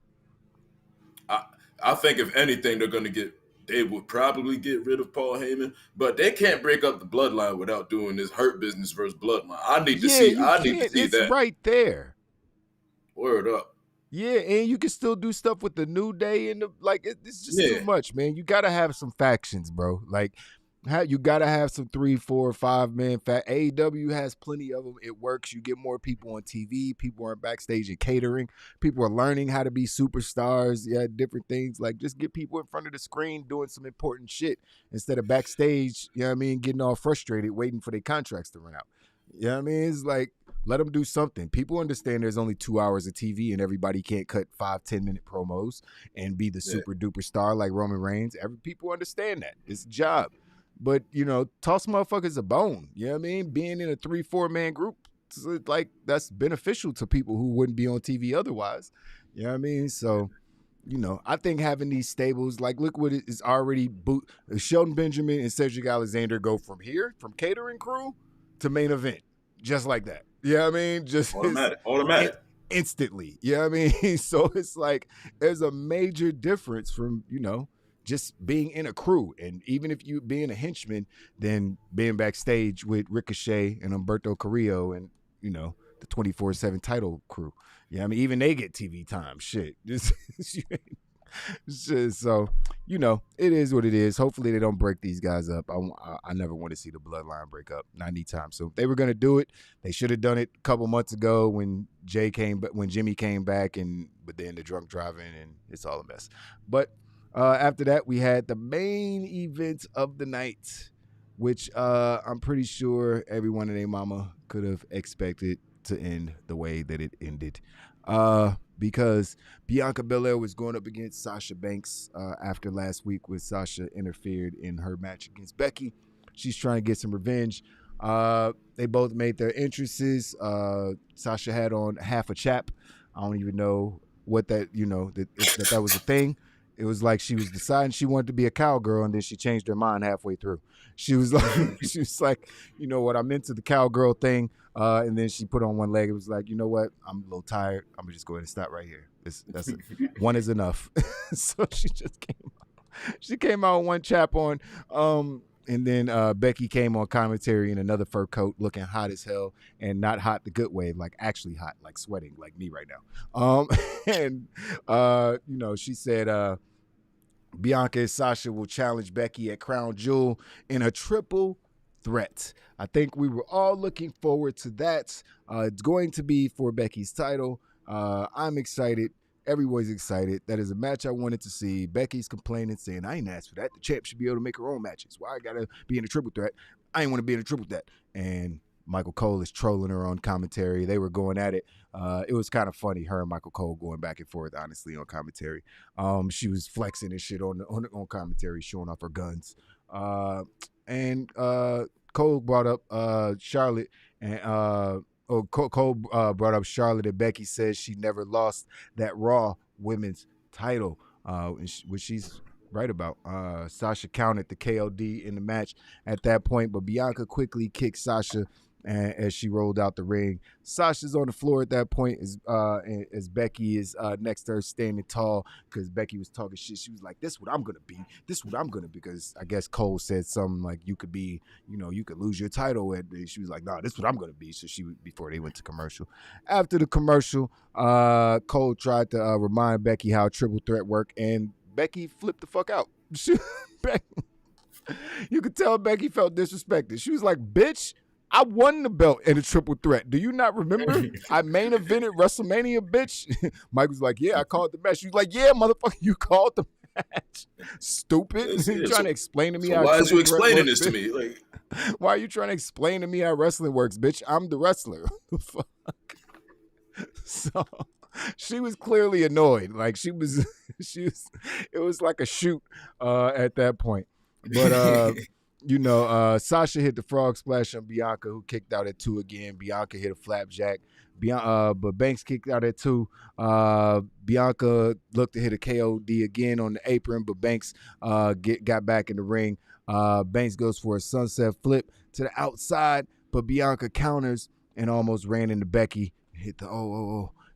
I think if anything, they're going to get they would probably get rid of Paul Heyman, but they can't break up the bloodline without doing this Hurt Business versus Bloodline. I need to Yeah, see. you I need to can't. see It's that. right there. Word up. Yeah, and you can still do stuff with the New Day and it's just too Yeah. much, man. You gotta have some factions, bro. Like, you gotta have some 3, 4, 5 man AEW has plenty of them. It works. You get more people on TV. People are backstage and catering. People are learning how to be superstars. Yeah, different things. Like, just get people in front of the screen doing some important shit instead of backstage. You know what I mean? Getting all frustrated, waiting for their contracts to run out. You know what I mean? It's like, let them do something. People understand there's only 2 hours of TV and everybody can't cut 5-10 minute promos and be the super duper star like Roman Reigns. People understand that. It's a job. But, toss motherfuckers a bone. You know what I mean? Being in a 3-4 man group, like, that's beneficial to people who wouldn't be on TV otherwise. You know what I mean? So, I think having these stables, like, look what it is already Shelton Benjamin and Cedric Alexander go from catering crew to main event. Just like that. You know what I mean? Just automatic. Instantly. You know what I mean? So it's like there's a major difference from, just being in a crew. And even if you being a henchman, then being backstage with Ricochet and Humberto Carrillo and, the 24/7 title crew. You know what I mean? Even they get TV time. Shit. So, it is what it is. Hopefully they don't break these guys up. I never want to see the bloodline break up. Not anytime soon. If they were going to do it, they should have done it a couple months ago when Jimmy came back, but then the drunk driving, and it's all a mess. But after that, we had the main event of the night, which I'm pretty sure everyone and their mama could have expected to end the way that it ended. Because Bianca Belair was going up against Sasha Banks after last week when Sasha interfered in her match against Becky. She's trying to get some revenge. They both made their entrances. Sasha had on half a chap. I don't even know what that, that was a thing. It was like she was deciding she wanted to be a cowgirl, and then she changed her mind halfway through. She was like, you know what, I'm into the cowgirl thing. And then she put on one leg. It was like, you know what, I'm a little tired. I'm gonna just go ahead and stop right here. One is enough. So she just came out. She came out with one chap on. And then Becky came on commentary in another fur coat, looking hot as hell, and not hot the good way, like actually hot, like sweating, like me right now. And she said Bianca and Sasha will challenge Becky at Crown Jewel in a triple threat. I think we were all looking forward to that. It's going to be for Becky's title. I'm excited. Everyone's excited. That is a match I wanted to see. Becky's complaining, saying, I ain't asked for that. The champ should be able to make her own matches. Why I gotta be in a triple threat? I ain't want to be in a triple threat. And Michael Cole is trolling her on commentary. They were going at it. It was kind of funny, her and Michael Cole going back and forth, honestly, on commentary. She was flexing and shit on commentary, showing off her guns. And Cole brought up Charlotte, and Cole brought up Charlotte, and Becky says she never lost that Raw Women's title, which she's right about. Sasha counted the KOD in the match at that point, but Bianca quickly kicked Sasha as she rolled out the ring. Sasha's on the floor at that point as Becky is next to her standing tall, because Becky was talking shit. She was like, this what I'm going to be. This what I'm going to be. Because I guess Cole said something like, you could be, you could lose your title. And she was like, nah, this what I'm going to be. So before they went to commercial. After the commercial, Cole tried to remind Becky how triple threat worked, and Becky flipped the fuck out. You could tell Becky felt disrespected. She was like, bitch, I won the belt in a triple threat. Do you not remember? I main evented WrestleMania, bitch. Mike was like, yeah, I called the match. She was like, yeah, motherfucker, you called the match. Stupid. You trying to explain to me how why is you explaining works, this to me? Like, why are you trying to explain to me how wrestling works, bitch? I'm the wrestler. Fuck. So she was clearly annoyed. Like it was like a shoot at that point. But Sasha hit the frog splash on Bianca, who kicked out at 2 again. Bianca hit a flapjack. But Banks kicked out at 2. Bianca looked to hit a KOD again on the apron, but Banks got back in the ring. Banks goes for a sunset flip to the outside, but Bianca counters and almost ran into Becky. Hit the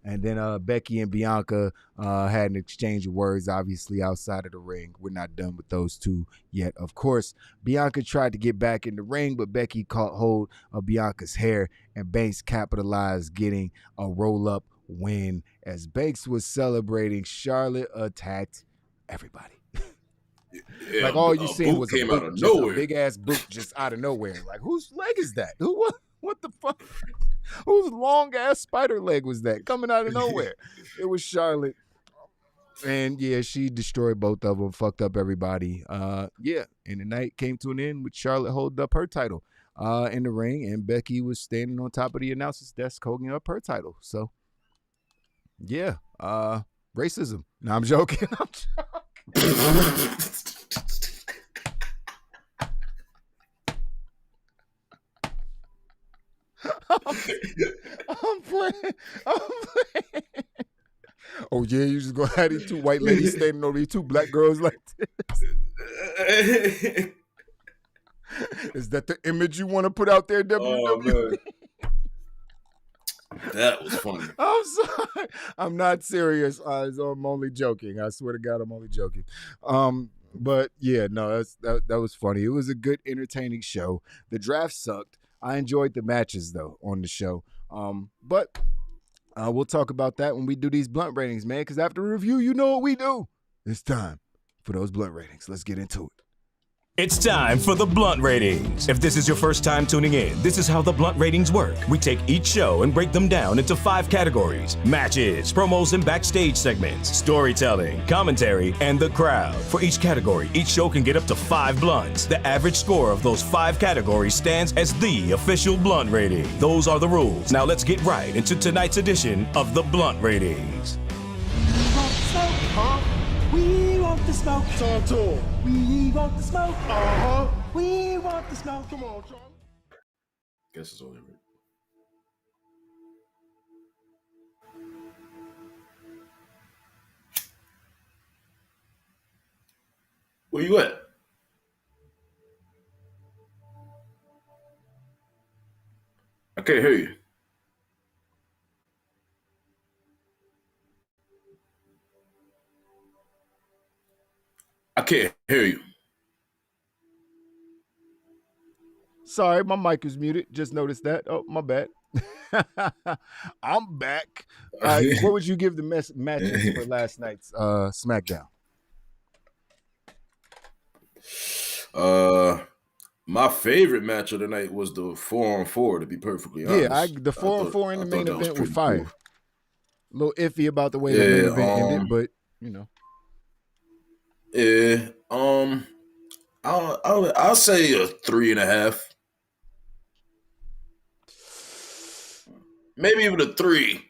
And then Becky and Bianca had an exchange of words, obviously, outside of the ring. We're not done with those two yet, of course. Bianca tried to get back in the ring, but Becky caught hold of Bianca's hair, and Banks capitalized, getting a roll-up win. As Banks was celebrating, Charlotte attacked everybody. Yeah, like all you seen was came a out boot, of just nowhere. a big ass boot just out of nowhere. Like, whose leg is that? What the fuck? Whose long ass spider leg was that coming out of nowhere? It was Charlotte. And yeah, she destroyed both of them, fucked up everybody. Yeah, and the night came to an end with Charlotte holding up her title in the ring, and Becky was standing on top of the announcer's desk holding up her title. So yeah, racism. No, I'm joking. I'm joking. I'm playing. Oh yeah, you just gonna have these two white ladies standing over these two black girls like this? Is that the image you want to put out there, WWE? Oh, man. That was funny. I'm sorry. I'm not serious. I'm only joking. I swear to God, I'm only joking. But yeah, no, that was funny. It was a good, entertaining show. The draft sucked. I enjoyed the matches though on the show. But we'll talk about that when we do these blunt ratings, man. Because after review, you know what we do. It's time for those blunt ratings. Let's get into it. It's time for the Blunt Ratings. If this is your first time tuning in, this is how the Blunt Ratings work. We take each show and break them down into 5 categories: matches, promos and backstage segments, storytelling, commentary, and the crowd. For each category, each show can get up to 5 blunts. The average score of those 5 categories stands as the official Blunt Rating. Those are the rules. Now let's get right into tonight's edition of the Blunt Ratings. We want the smoke. Talk to him. We want the smoke. We want the smoke. Come on, Charlie. Guess it's only right. Where you at? I can't hear you. I can't hear you. Sorry, my mic is muted. Just noticed that. Oh, my bad. I'm back. What would you give the matches for last night's SmackDown? My favorite match of the night was the 4-on-4. To be perfectly honest, Yeah, the 4-on-4 in the main event was fire. Cool. A little iffy about the way the main event ended, but you know. Yeah. I'll say a 3.5. Maybe even a 3.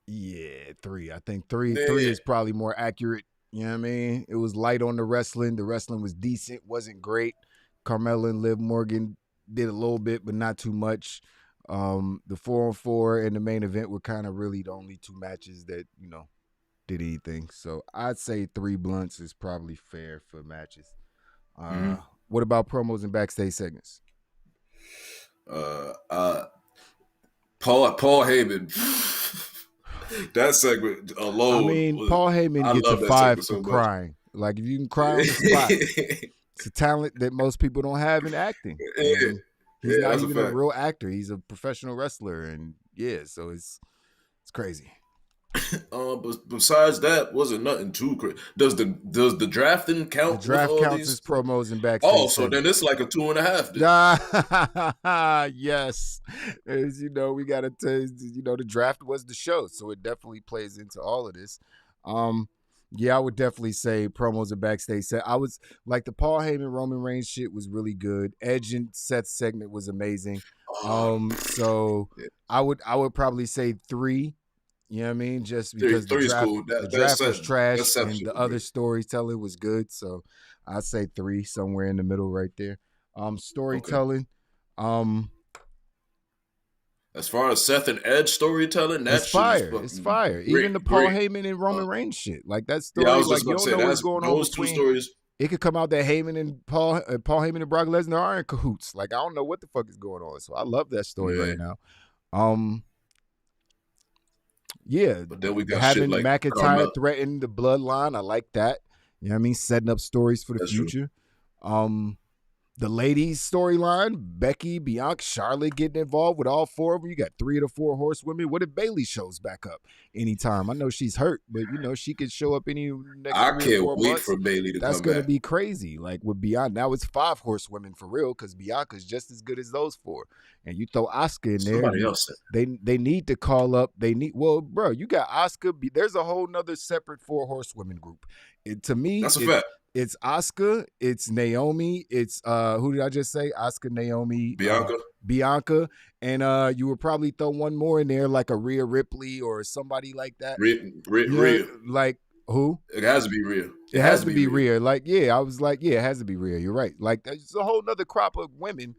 Yeah, 3. I think 3 is probably more accurate. You know what I mean? It was light on the wrestling. The wrestling was decent, wasn't great. Carmella and Liv Morgan did a little bit, but not too much. The 4-on-4 and the main event were kind of really the only 2 matches that, you know, did anything. So I'd say 3 blunts is probably fair for matches. What about promos and backstage segments? Paul Heyman. That segment alone. I mean, Paul Heyman gets a 5 for crying. Like, if you can cry on the spot, it's a talent that most people don't have in acting. He's not even a real actor. He's a professional wrestler, and yeah, so it's crazy. But besides that, wasn't nothing too crazy. Does the drafting count? The draft counts as promos and backstage. Oh, so then it's like a 2.5. Yes, as you know, we gotta the draft was the show, so it definitely plays into all of this. Yeah, I would definitely say promos and backstage. I was like the Paul Heyman Roman Reigns shit was really good. Edge and Seth's segment was amazing. So yeah. I would probably say 3. You know what I mean? Just because the draft, cool. The draft was trash and the other storytelling was good. So I'd say 3, somewhere in the middle right there. Storytelling. Okay. As far as Seth and Edge storytelling, that's fire. It's fire. Great, even the Paul Heyman and Roman Reigns shit. Like that story, I was like you don't know what's going on those between. 2 stories. It could come out that Heyman and Paul Heyman and Brock Lesnar are in cahoots. Like I don't know what the fuck is going on. So I love that story right now. Yeah, But then we got shit having like McIntyre Carmella. threaten the bloodline, I like that. You know what I mean? Setting up stories for the That's true. future. The ladies storyline, Becky, Bianca, Charlotte getting involved with all four of them. You got 3 of the 4 horsewomen. What if Bailey shows back up anytime? I know she's hurt, but she could show up any next I 3 or can't 4 wait months. for Bailey to That's come gonna back. be crazy. Like with Bianca, now it's 5 horsewomen for real because Bianca's just as good as those 4. And you throw Asuka in there. Somebody else said. They need to call up. Bro, you got Asuka. There's a whole nother separate 4 horsewomen group. To me, That's a fact. It's Asuka, it's Naomi, it's who did I just say? Asuka, Naomi, Bianca, and you would probably throw one more in there like a Rhea Ripley or somebody like that. Rhea. Like who? It has to be Rhea. It has to be Rhea. Like, I was like, it has to be Rhea. You're right. Like, there's a whole nother crop of women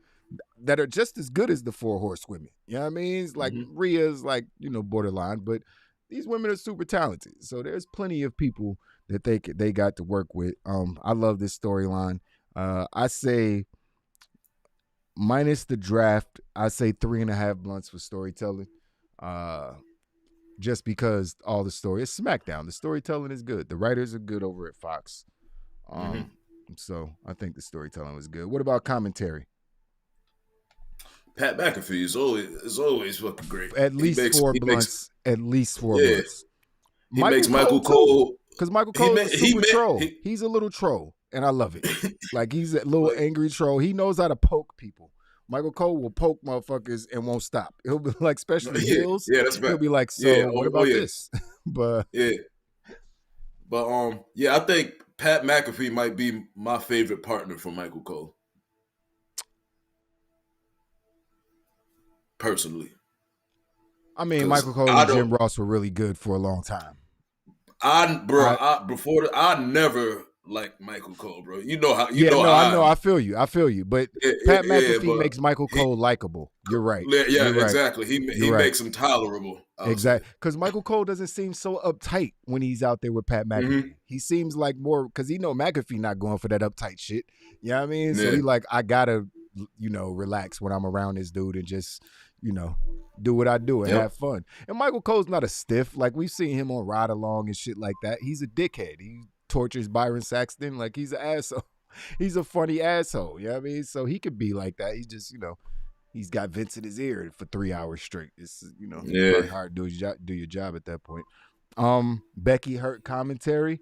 that are just as good as the 4 horsewomen. You know what I mean? It's like Rhea's like, borderline, but these women are super talented. So there's plenty of people that they got to work with. I love this storyline. I say minus the draft, I say 3.5 blunts for storytelling. Just because all the story is SmackDown. The storytelling is good. The writers are good over at Fox. So I think the storytelling was good. What about commentary? Pat McAfee is always fucking great. At least 4 blunts. At least 4 blunts. He makes Michael Cole. Because Michael Cole is a super troll. He's a little troll, and I love it. Like, he's a little angry troll. He knows how to poke people. Michael Cole will poke motherfuckers and won't stop. He'll be like, especially heels. Yeah, that's bad. He'll be like, what about this? But I think Pat McAfee might be my favorite partner for Michael Cole. Personally. I mean, Michael Cole and Jim Ross were really good for a long time. I never liked Michael Cole, bro. I feel you. But Pat McAfee makes Michael Cole likable. You're right. Yeah, exactly. He makes him tolerable. Exactly. Because Michael Cole doesn't seem so uptight when he's out there with Pat McAfee. He seems like more, because McAfee not going for that uptight shit. You know what I mean? So he like, I gotta, relax when I'm around this dude and just, do what I do and have fun. And Michael Cole's not a stiff. Like, we've seen him on Ride Along and shit like that. He's a dickhead. He tortures Byron Saxton. Like, he's an asshole. He's a funny asshole. You know what I mean? So he could be like that. He's just, he's got Vince in his ear for 3 hours straight. It's, very hard to do your job at that point. Becky Hurt commentary.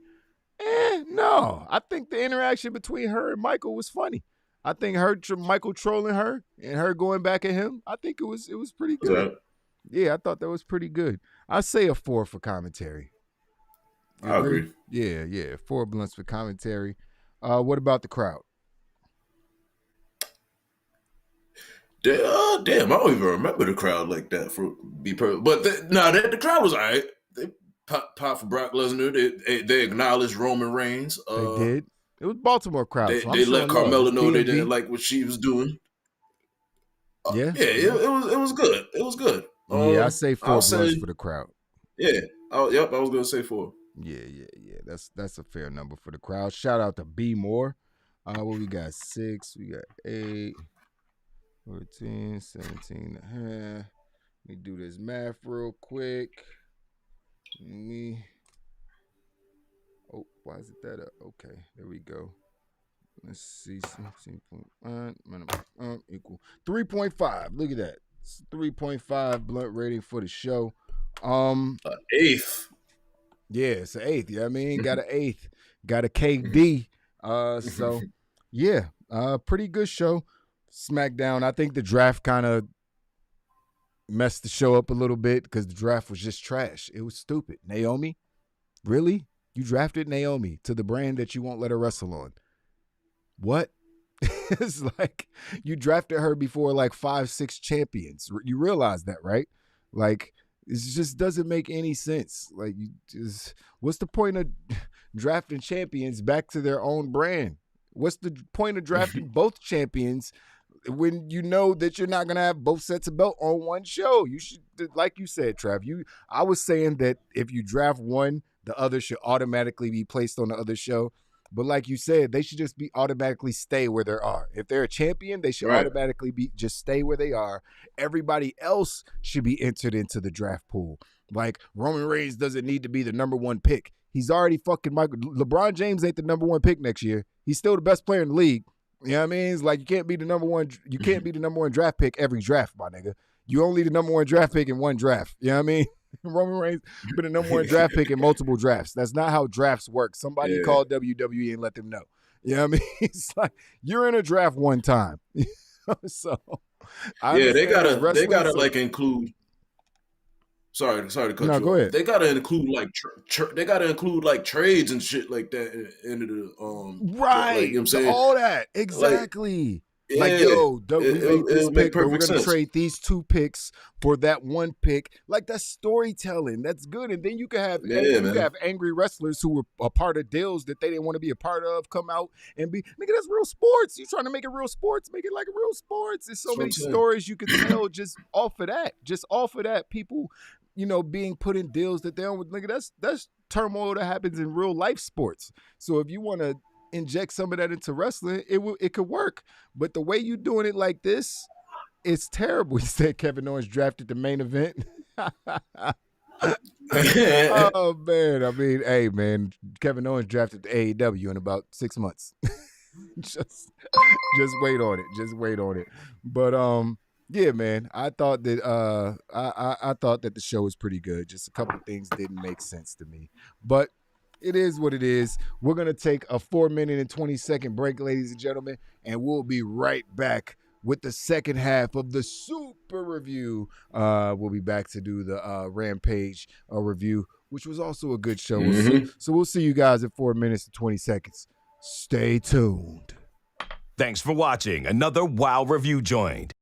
No. I think the interaction between her and Michael was funny. I think Michael trolling her and her going back at him, I think it was pretty good. Yeah, I thought that was pretty good. I say a 4 for commentary. I agree. Yeah. 4 blunts for commentary. What about the crowd? Damn, I don't even remember the crowd like that. But the crowd was all right. They popped for Brock Lesnar. They acknowledged Roman Reigns. They did. It was Baltimore crowd. They let Carmella know they didn't like what she was doing. It was good. It was good. I say 4 blunts for the crowd. Yeah. I was gonna say 4. Yeah. That's a fair number for the crowd. Shout out to B Moore. What we got? 6. We got 8. 14, 17 and a half. Let me do this math real quick. Why is it that up? Okay, there we go. Let's see, 17.1 equal 3.5. Look at that. It's 3.5 blunt rating for the show. 8th. Yeah, it's an 8th. You know what I mean? Got an 8th. Got a KD. Pretty good show. SmackDown. I think the draft kind of messed the show up a little bit because the draft was just trash. It was stupid. Naomi? Really? You drafted Naomi to the brand that you won't let her wrestle on. What? It's like you drafted her before like 5-6 champions. You realize that, right? Like, it just doesn't make any sense. Like, what's the point of drafting champions back to their own brand? What's the point of drafting both champions when you know that you're not going to have both sets of belt on one show? You should, like you said, Trav, I was saying that if you draft one, the other should automatically be placed on the other show. But like you said, they should just be automatically stay where they are. If they're a champion, they should automatically just stay where they are. Everybody else should be entered into the draft pool. Like Roman Reigns doesn't need to be the number one pick. He's already fucking Michael. LeBron James ain't the number one pick next year. He's still the best player in the league. You know what I mean? It's like you can't be the number one. You can't be the number one draft pick every draft, my nigga. You only the number one draft pick in one draft. You know what I mean? Roman Reigns been the number one draft pick in multiple drafts. That's not how drafts work. Somebody called WWE and let them know. You know what I mean? It's like you're in a draft one time. So they gotta like include. Sorry to cut you off. Go ahead. They gotta include like they gotta include like trades and shit like that into the right. Like, you know what I'm saying? All that exactly. Like we made this pick, but we're gonna sense. trade these 2 picks for that 1 pick. Like that's storytelling. That's good. And then you can have angry wrestlers who were a part of deals that they didn't want to be a part of come out and be nigga. That's real sports. You trying to make it real sports? Make it like a real sports. There's so many stories you could tell just off of that. Just off of that, people, being put in deals that they don't. Nigga, that's turmoil that happens in real life sports. So if you want to inject some of that into wrestling, it could work. But the way you doing it like this, it's terrible. He said Kevin Owens drafted the main event. Oh man, I mean, hey man, Kevin Owens drafted the AEW in about 6 months. just wait on it. Just wait on it. But yeah, man, I thought that I thought that the show was pretty good. Just a couple of things didn't make sense to me, but it is what it is. We're going to take a 4-minute and 20-second break, ladies and gentlemen, and we'll be right back with the second half of the Super Review. We'll be back to do the Rampage review, which was also a good show. So we'll see you guys in 4 minutes and 20 seconds. Stay tuned. Thanks for watching another Wow Review Joint.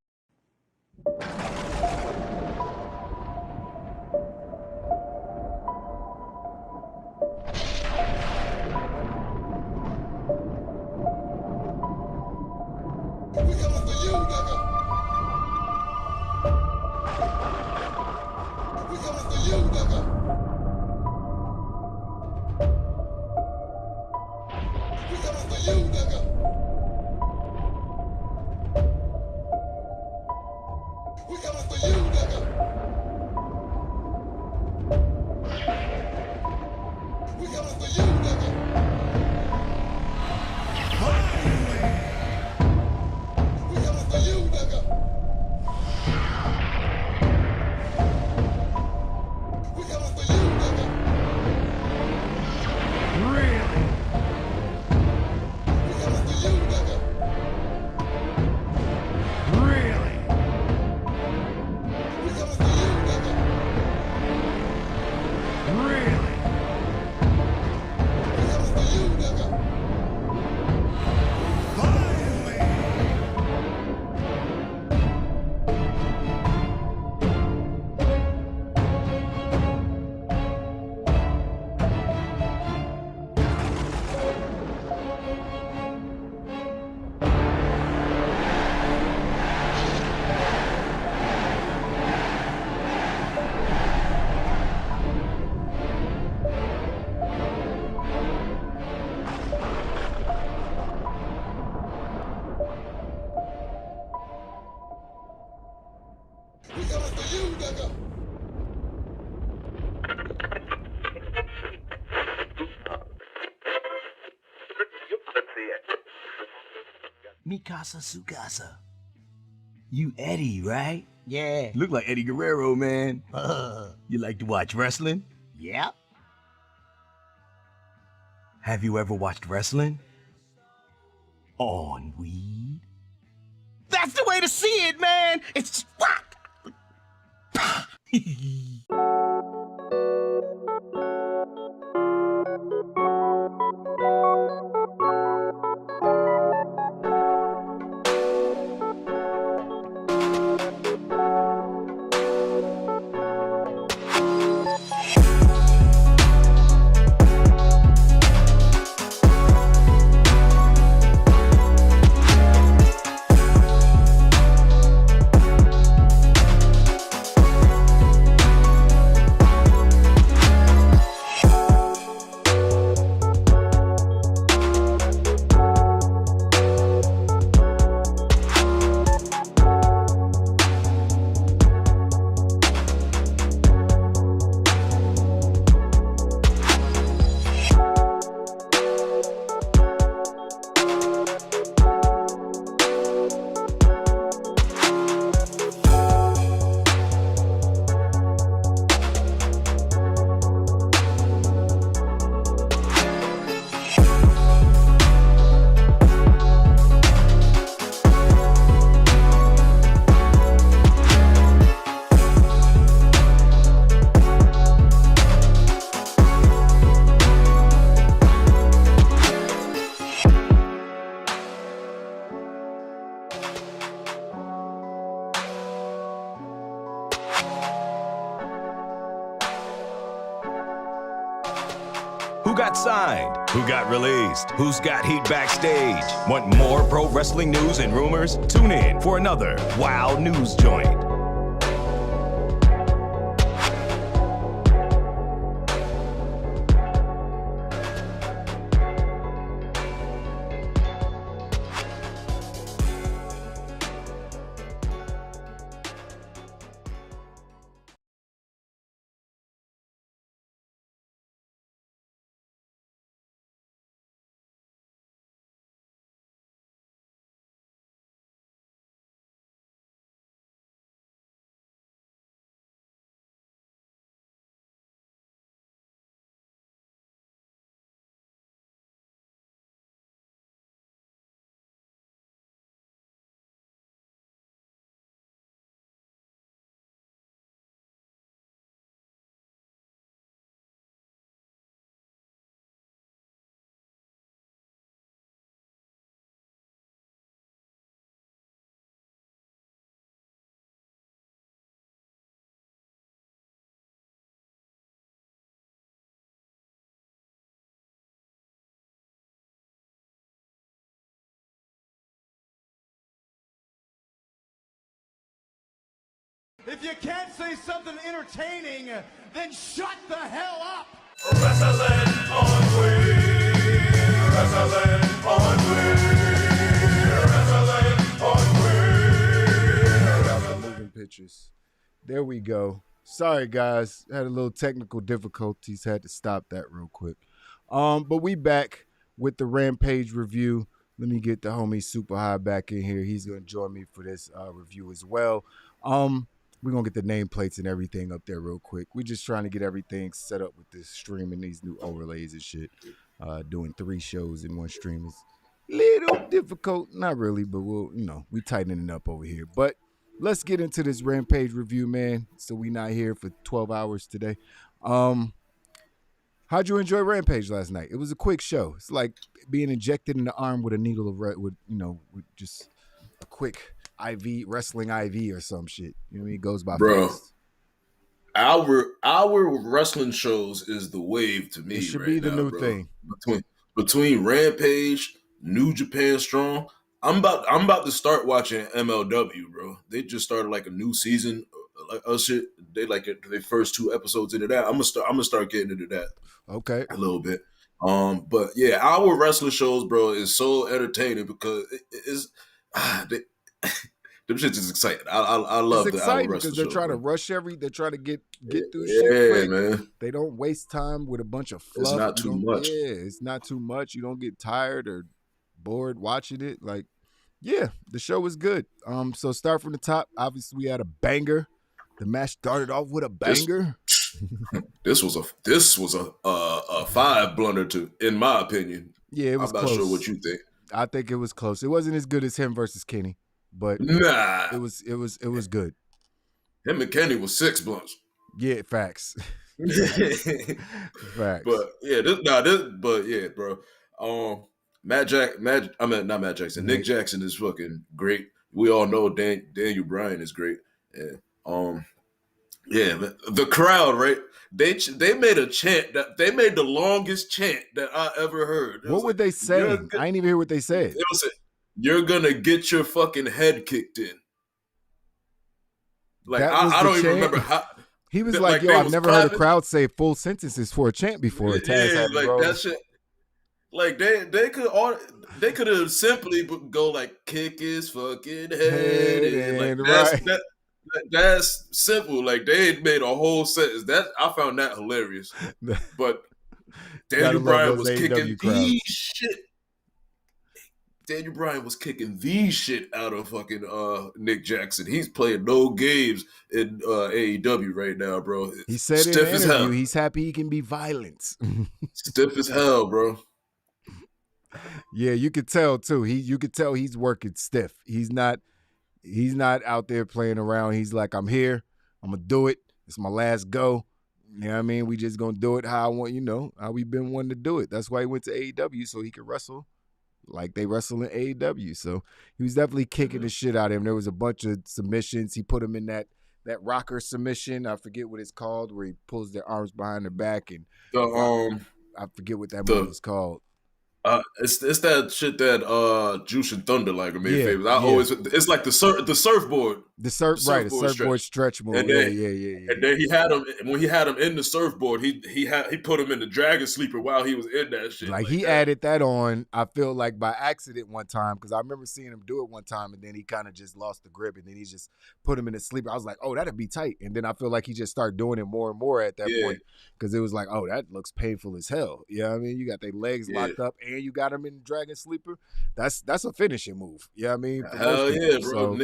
Mikasa Sukasa. You Eddie, right? Yeah. Look like Eddie Guerrero, man. You like to watch wrestling? Yep. Have you ever watched wrestling? On weed? That's the way to see it, man! It's rock! Who got signed? Who got released? Who's got heat backstage? Want more pro wrestling news and rumors? Tune in for another Wild News Joint. If you can't say something entertaining, then shut the hell up! Wrestling on Wii. Wrestling on Wii. Wrestling on Wii. Moving pictures. There we go. Sorry, guys. Had a little technical difficulties. Had to stop that real quick. But we back with the Rampage review. Let me get the homie Super High back in here. He's going to join me for this review as well. We're going to get the nameplates and everything up there real quick. We're just trying to get everything set up with this stream and these new overlays and shit. Doing 3 shows in one stream is a little difficult. Not really, but we tightening it up over here. But let's get into this Rampage review, man. So we not here for 12 hours today. How'd you enjoy Rampage last night? It was a quick show. It's like being injected in the arm with a needle of with just a quick IV, wrestling IV or some shit. You know what I mean? It goes by fast. Our wrestling shows is the wave to me. It should right be the now, new bro. thing. Between Rampage, New Japan Strong, I'm about to start watching MLW, bro. They just started like a new season, shit. They like their first 2 episodes into that. I'm gonna start getting into that. Okay, a little bit. But yeah, our wrestling shows, bro, is so entertaining because it's them shit is exciting. I love it's the our exciting wrestling because they're shows, trying bro. to rush they're trying to get through shit quick. Man. They don't waste time with a bunch of fluff. It's not too much. Yeah, it's not too much. You don't get tired or bored watching it. Like, yeah, the show was good. So start from the top. Obviously, we had a banger. The match started off with a banger. This was a 5 blunder in my opinion. Yeah, it was I'm not close. sure what you think. I think it was close. It wasn't as good as him versus Kenny, but Nah, it was good. him and Kenny was 6 blunts. Yeah, facts. Facts. But yeah, bro. Not Matt Jackson. Nick Jackson is fucking great. We all know Daniel Bryan is great. And, yeah, the crowd, right? They made a chant they made the longest chant that I ever heard. What would they say? I didn't even hear what they said. It was, "You're gonna get your fucking head kicked in." Like I don't even remember how. He was like, "Yo, I've never heard a crowd say full sentences for a chant before." Yeah, like that shit. Like they could have simply go like, "Kick his fucking head in." Like that's simple. Like they had made a whole sentence. That I found that hilarious. But Daniel Bryan was kicking the shit. Daniel Bryan was kicking the shit out of fucking Nick Jackson. He's playing no games in AEW right now, bro. He said stiff in an interview he's happy he can be violent. Stiff as hell, bro. Yeah, you could tell too. You could tell he's working stiff. He's not out there playing around. He's like, I'm here. I'm gonna do it. It's my last go. You know what I mean? We just gonna do it how I want. How we've been wanting to do it. That's why he went to AEW so he could wrestle like they wrestle in AEW. So he was definitely kicking the shit out of him. There was a bunch of submissions. He put him in that rocker submission. I forget what it's called, where he pulls their arms behind their back and I forget what that The move is called. it's that shit that Juice and Thunder like made Yeah, famous. It's like the surfboard. The The surfboard stretch move. And Yeah, then yeah. and then he had him when he had him in the surfboard. He put him in the dragon sleeper while he was in that shit. Like he that. added that on, I feel like by accident one time, because I remember seeing him do it one time, and then he kind of just lost the grip, and then he just put him in a sleeper. I was like, oh, that'd be tight. And then I feel like he just started doing it more and more at that point, because it was like, oh, that looks painful as hell. You know what I mean? You got their legs locked up, and you got him in dragon sleeper. That's a finishing move. You know what I mean? For Hell yeah, bro.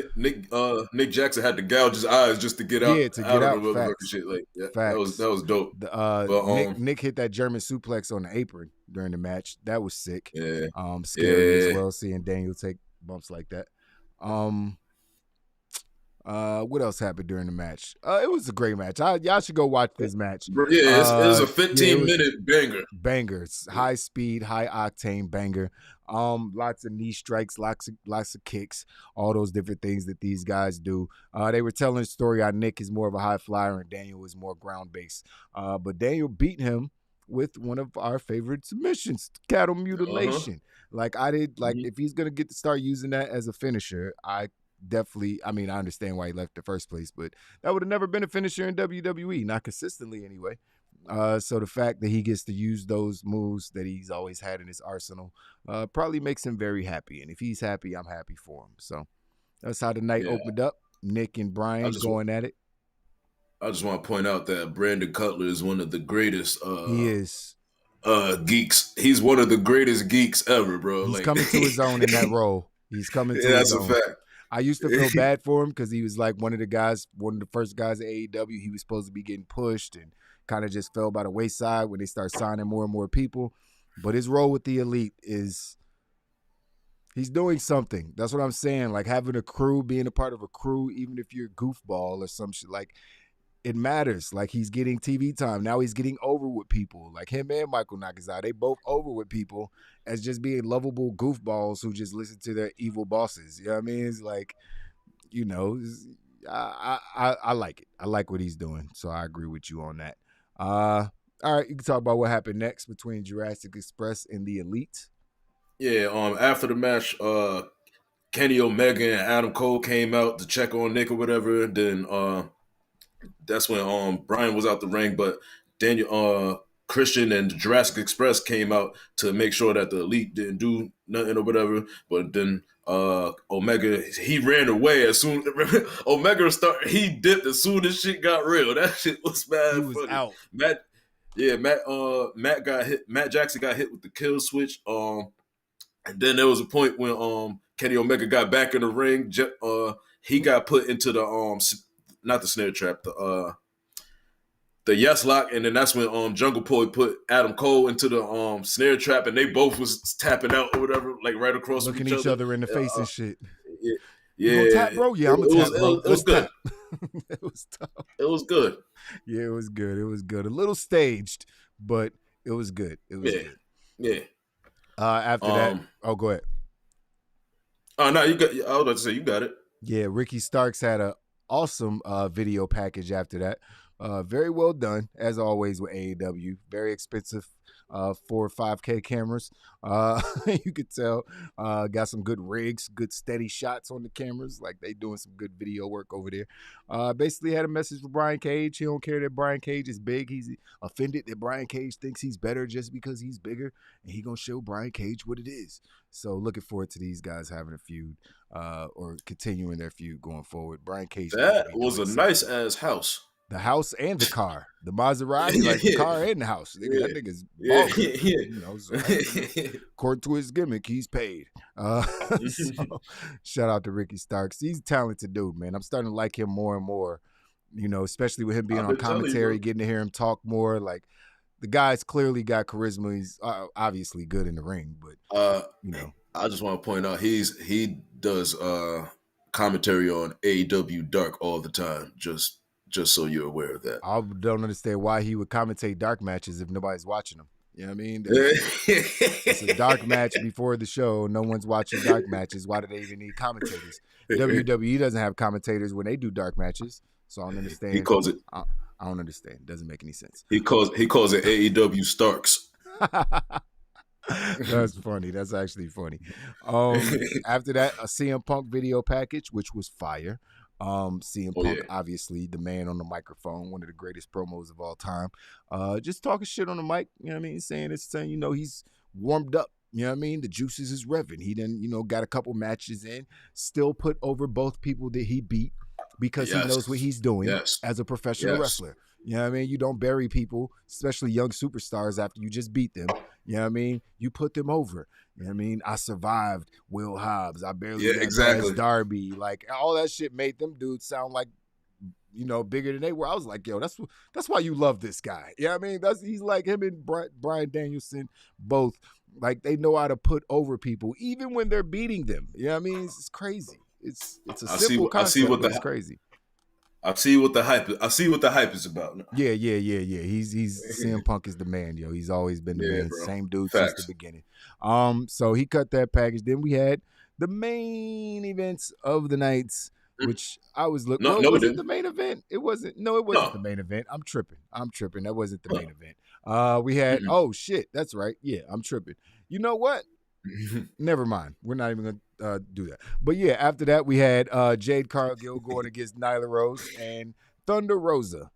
So, Nick Jackson had to gouge his eyes just to get out. Yeah, to get out. Of the Facts. shit. Like Facts. that was dope. But Nick hit that German suplex on the apron during the match. That was sick. Yeah. Scary as well, seeing Daniel take bumps like that. What else happened during the match? It was a great match. Y'all should go watch this match. Yeah, it was a 15-minute banger. Bangers, high speed, high octane banger. Lots of knee strikes, lots of kicks, all those different things that these guys do. They were telling a story how Nick is more of a high flyer and Daniel is more ground based. But Daniel beat him with one of our favorite submissions, cattle mutilation. Like I did, if he's gonna get to start using that as a finisher, I understand why he left the first place, but that would have never been a finisher in WWE, not consistently anyway. So the fact that he gets to use those moves that he's always had in his arsenal probably makes him very happy. And if he's happy, I'm happy for him. So that's how the night opened up. Nick and Bryan going at it. I just want to point out that Brandon Cutler is one of the greatest. He is. Geeks. He's one of the greatest geeks ever, bro. He's coming to his own in that role. He's coming to his own. That's a fact. I used to feel bad for him because he was like one of the first guys at AEW. He was supposed to be getting pushed and kind of just fell by the wayside when they start signing more and more people. But his role with the Elite he's doing something. That's what I'm saying. Like having a crew, being a part of a crew, even if you're a goofball or some shit, like it matters. Like he's getting TV time. Now he's getting over with people. Like him and Michael Nakazawa, they both over with people as just being lovable goofballs who just listen to their evil bosses. You know what I mean? It's like, I like it. I like what he's doing. So I agree with you on that. All right, you can talk about what happened next between Jurassic Express and the Elite. Yeah, after the match, Kenny Omega and Adam Cole came out to check on Nick or whatever. And then that's when Bryan was out the ring, but Daniel Christian and Jurassic Express came out to make sure that the Elite didn't do nothing or whatever. But then Omega, he ran away as soon. Omega he dipped as soon as shit got real. That shit was bad. He was funny. out. Matt got hit. Matt Jackson got hit with the kill switch. And then there was a point when Kenny Omega got back in the ring. He got put into the not the snare trap, the yes lock, and then that's when Jungle Boy put Adam Cole into the snare trap, and they both was tapping out or whatever, like right across looking from each other in the face and shit. Yeah, You gonna tap, bro? Yeah, I'm gonna tap, bro. It was good. It was tough. It was good. Yeah, it was good. It was good. A little staged, but it was good. It was good. Yeah. After that, go ahead. Oh no, you got. I was about to say you got it. Yeah, Ricky Starks had a awesome video package after that. Very well done, as always with AEW. Very expensive 4 or 5K cameras. You could tell. Got some good rigs, good steady shots on the cameras. Like they doing some good video work over there. Basically had a message for Brian Cage. He don't care that Brian Cage is big. He's offended that Brian Cage thinks he's better just because he's bigger. And he gonna show Brian Cage what it is. So looking forward to these guys having a feud or continuing their feud going forward. Brian Cage. That was a nice ass house. The house and the car. The Maserati, like the car and the house. That nigga's baller. You know, so, according to his gimmick, he's paid. So, shout out to Ricky Starks. He's a talented dude, man. I'm starting to like him more and more, especially with him being on commentary, getting to hear him talk more. Like, the guy's clearly got charisma. He's obviously good in the ring, but, I just want to point out he does commentary on AEW Dark all the time, just so you're aware of that. I don't understand why he would commentate dark matches if nobody's watching them. You know what I mean? It's a dark match before the show. No one's watching dark matches. Why do they even need commentators? WWE doesn't have commentators when they do dark matches. So I don't understand. He calls it. I don't understand. It doesn't make any sense. He calls it AEW Starks. That's funny. That's actually funny. After that, a CM Punk video package, which was fire. CM Oh Punk, yeah. obviously the man on the microphone, one of the greatest promos of all time. Just talking shit on the mic, you know what I mean? Saying he's warmed up. You know what I mean? The juices is revving. He done, got a couple matches in, still put over both people that he beat because he knows what Yes. he's doing Yes. as a professional Yes. wrestler. You know what I mean? You don't bury people, especially young superstars, after you just beat them. You know what I mean? You put them over. You know what I mean? I survived Will Hobbs. I barely Yeah, got exactly. past Darby. Like, all that shit made them dudes sound like, bigger than they were. I was like, yo, that's why you love this guy. You know what I mean? He's like him and Bryan Danielson both. Like, they know how to put over people, even when they're beating them. You know what I mean? It's crazy. It's a simple concept, but it's crazy. I see what the hype is about now. Yeah. He's CM Punk is the man, yo. He's always been the man. Bro. Same dude Facts. since the beginning. So he cut that package. Then we had the main events of the nights, which I was looking. No, was it it the main event? It wasn't. No, it wasn't the main event. I'm tripping. That wasn't the main event. We had. Oh shit, that's right. Yeah, I'm tripping. You know what? Never mind. We're not even gonna do that. But yeah, after that we had Jade Cargill going against Nyla Rose and Thunder Rosa.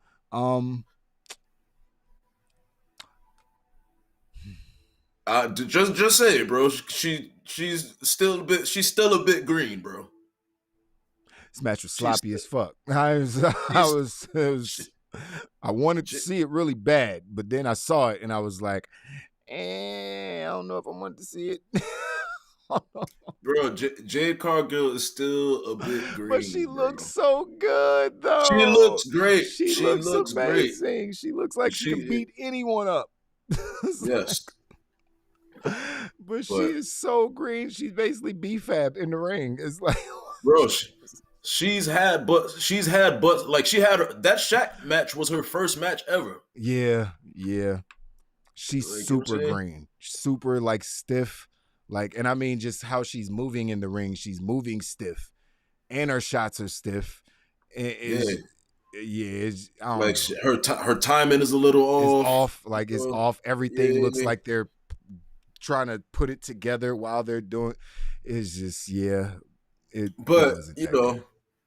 Just say it, bro. She's still a bit green, bro. This match was sloppy as fuck. I wanted to see it really bad, but then I saw it and I was like, I don't know if I wanted to see it. Bro, Jade Cargill is still a bit green. But she looks so good, though. She looks great. She looks amazing. She looks like she can beat anyone up. Yes. But she is so green. She's basically B-Fab in the ring. It's like, bro, she's had that Shaq match was her first match ever. Yeah. She's super green, super like stiff. Like, and I mean, just how she's moving in the ring. She's moving stiff, and her shots are stiff. I don't know. Her timing is a little off. It's off. Everything looks like they're trying to put it together while they're doing. It's just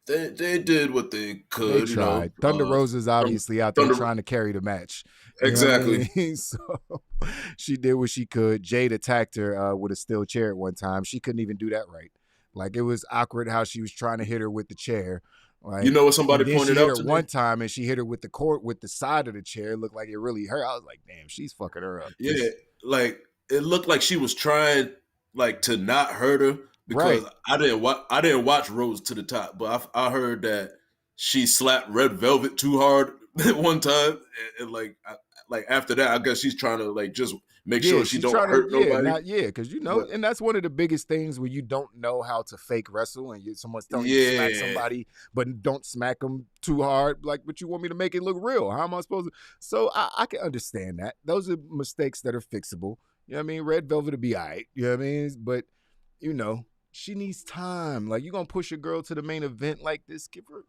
they did what they could. They tried. Thunder Rosa's obviously out there trying to carry the match. Exactly. You know what I mean? So she did what she could. Jade attacked her with a steel chair at one time. She couldn't even do that right. Like, it was awkward how she was trying to hit her with the chair. Like, you know what somebody pointed out to me? One time, and she hit her with the side of the chair. It looked like it really hurt. I was like, damn, she's fucking her up. Yeah, like it looked like she was trying to not hurt her because I didn't watch Rose to the Top, but I heard that she slapped Red Velvet too hard at one time, and after that, I guess she's trying to just make sure she don't hurt nobody. Because and that's one of the biggest things when you don't know how to fake wrestle and someone's telling you to smack somebody, but don't smack them too hard. Like, but you want me to make it look real? How am I supposed to? So I can understand that. Those are mistakes that are fixable. You know what I mean? Red Velvet will be all right. You know what I mean? But she needs time. Like, you're gonna push a girl to the main event like this? Give her,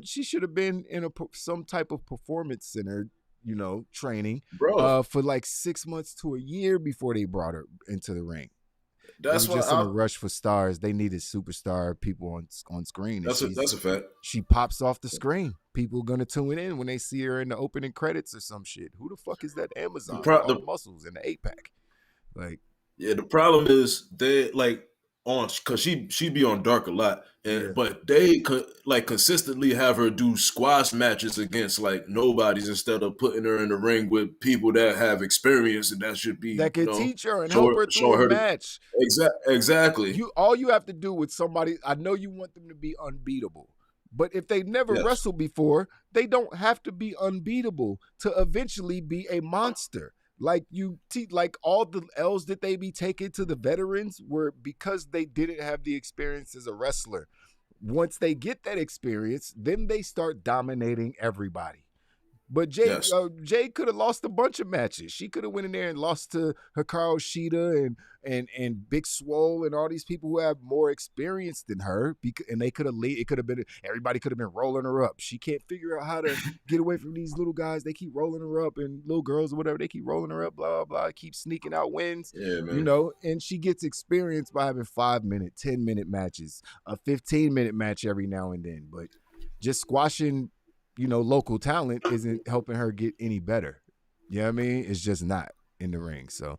she should have been in some type of performance center, training, bro, for 6 months to a year before they brought her into the ring. That's it was just in a rush for stars. They needed superstar people on screen. That's a fact. She pops off the screen. People are gonna tune in when they see her in the opening credits or some shit. Who the fuck is that Amazon? The muscles in the 8-pack. The problem is they because she be on Dark a lot, but they could consistently have her do squash matches against nobodies instead of putting her in the ring with people that have experience and that should be that can teach her and help her through a match. Exactly. All you have to do with somebody. I know you want them to be unbeatable, but if they've never wrestled before, they don't have to be unbeatable to eventually be a monster. All the L's that they be taking to the veterans were because they didn't have the experience as a wrestler. Once they get that experience, then they start dominating everybody. But Yes. Jade could have lost a bunch of matches. She could have went in there and lost to Hikaru Shida and Big Swole and all these people who have more experience than her. And they could have it could have been everybody could have been rolling her up. She can't figure out how to get away from these little guys. They keep rolling her up, and little girls or whatever, they keep rolling her up. Blah blah blah. Keep sneaking out wins. Yeah, man. You know, and she gets experience by having 5-minute, 10-minute matches, a 15-minute match every now and then. But just squashing, you know, local talent isn't helping her get any better. You know what I mean? It's just not in the ring. So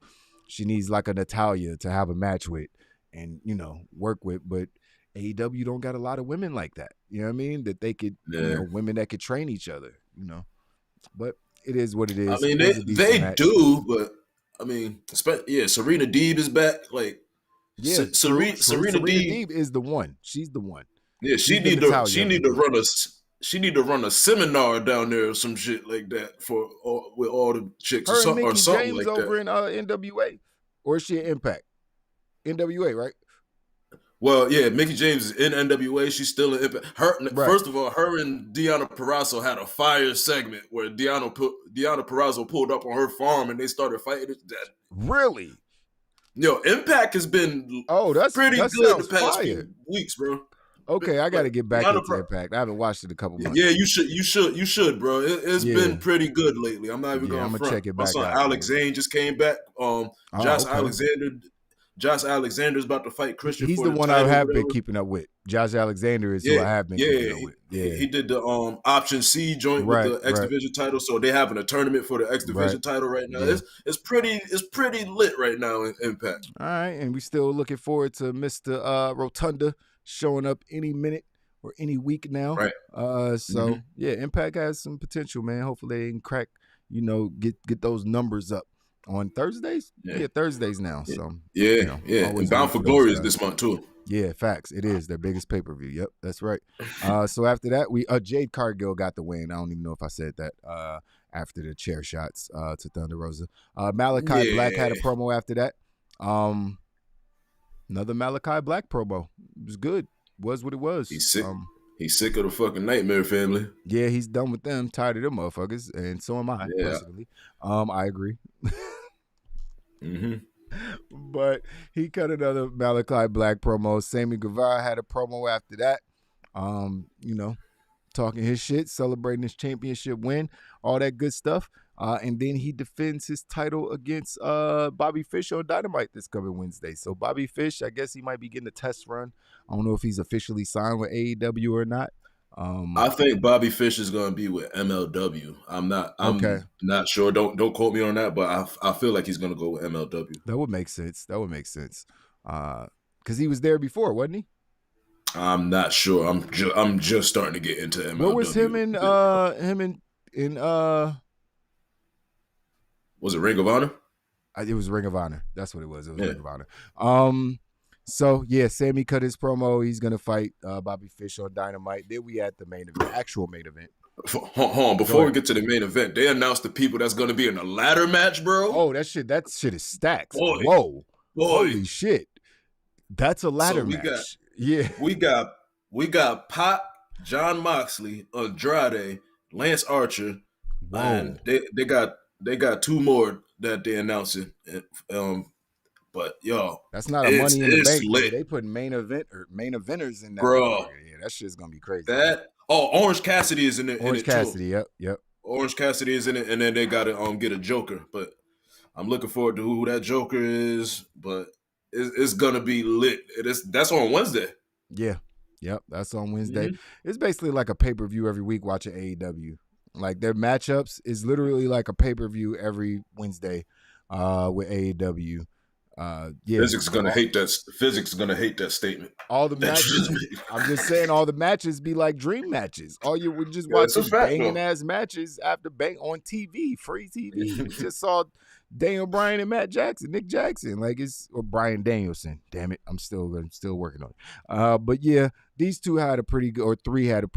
she needs like a Natalya to have a match with and, you know, work with. But AEW don't got a lot of women like that. You know what I mean? That they could, you know, women that could train each other, you know. But it is what it is. I mean, they do, but I mean, Serena Deeb is back. Like, yeah, Serena Deeb is the one. She's the one. Yeah, she need to run a seminar down there or some shit like that with all the chicks her or and Mickie something James like over that. in NWA, or is she an Impact? NWA, right? Well, yeah, Mickie James is in NWA. She's still in Impact. Right. First of all, her and Deonna Purrazzo had a fire segment where Deonna Purrazzo pulled up on her farm and they started fighting. Really? Yo, Impact has been pretty good the past few weeks, bro. Okay, I got to get back into Impact. I haven't watched it a couple months. Yeah, you should, bro. It's been pretty good lately. I'm not even going to front. Check it back. My son Alex Zane just came back. Josh Alexander's about to fight Christian. He's the one I have been keeping up with. Josh Alexander is who I have been keeping up with. Yeah, he did the Option C joint with the X Division title, so they're having a tournament for the X Division title right now. Yeah. It's pretty lit right now in Impact. All right, and we still looking forward to Mr. Rotunda showing up any minute or any week now. Right. Yeah, Impact has some potential, man. Hopefully they can crack, you know, get those numbers up on Thursdays. Yeah, Thursdays now. So And Bound for Glory is this month too. Yeah, facts. It is their biggest pay-per-view. Yep, that's right. So after that, we Jade Cargill got the win. I don't even know if I said that. After the chair shots to Thunder Rosa. Malachi Black had a promo after that. Another Malachi Black promo. It was good. Was what it was. He's sick. He's sick of the fucking Nightmare family. Yeah, he's done with them. Tired of them motherfuckers. And so am I, personally. I agree. But he cut another Malachi Black promo. Sammy Guevara had a promo after that. You know, talking his shit, celebrating his championship win, all that good stuff. And then he defends his title against Bobby Fish on Dynamite this coming Wednesday. So Bobby Fish, I guess he might be getting a test run. I don't know if he's officially signed with AEW or not. I think Bobby Fish is going to be with MLW. I'm not sure. Don't quote me on that, but I feel like he's going to go with MLW. That would make sense. Because he was there before, wasn't he? I'm not sure. I'm just starting to get into MLW. What was him in was it Ring of Honor? It was Ring of Honor. That's what it was. It was Ring of Honor. So yeah, Sammy cut his promo. He's gonna fight Bobby Fish on Dynamite. Then we had the actual main event. Hold on, before we get to the main event, they announced the people that's gonna be in a ladder match, bro. Oh, that shit is stacked. Boy. Whoa, boy. Holy shit, that's a ladder match. We got Pop, John Moxley, Andrade, Lance Archer. Whoa. And they got two more that they announcing. But yo, that's not a Money in the Bank. Lit. They put main eventers in that. Bro, yeah, that shit's gonna be crazy. Orange Cassidy is in it. Orange Cassidy, too. Yep. Orange Cassidy is in it, and then they got to get a Joker. But I'm looking forward to who that Joker is. But it's gonna be lit. That's on Wednesday. Yeah, yep, that's on Wednesday. Mm-hmm. It's basically like a pay-per-view every week watching AEW. Like their matchups is literally like a pay-per-view every Wednesday with AEW. Physics is gonna hate that. Physics is gonna hate that statement. All the matches. I'm just saying, all the matches be like dream matches. All you would just watch banging ass matches after bang on TV, free TV. You just saw Bryan and Nick Jackson, or Bryan Danielson. Damn it, I'm still working on it. But yeah, these two had a pretty good, or two had a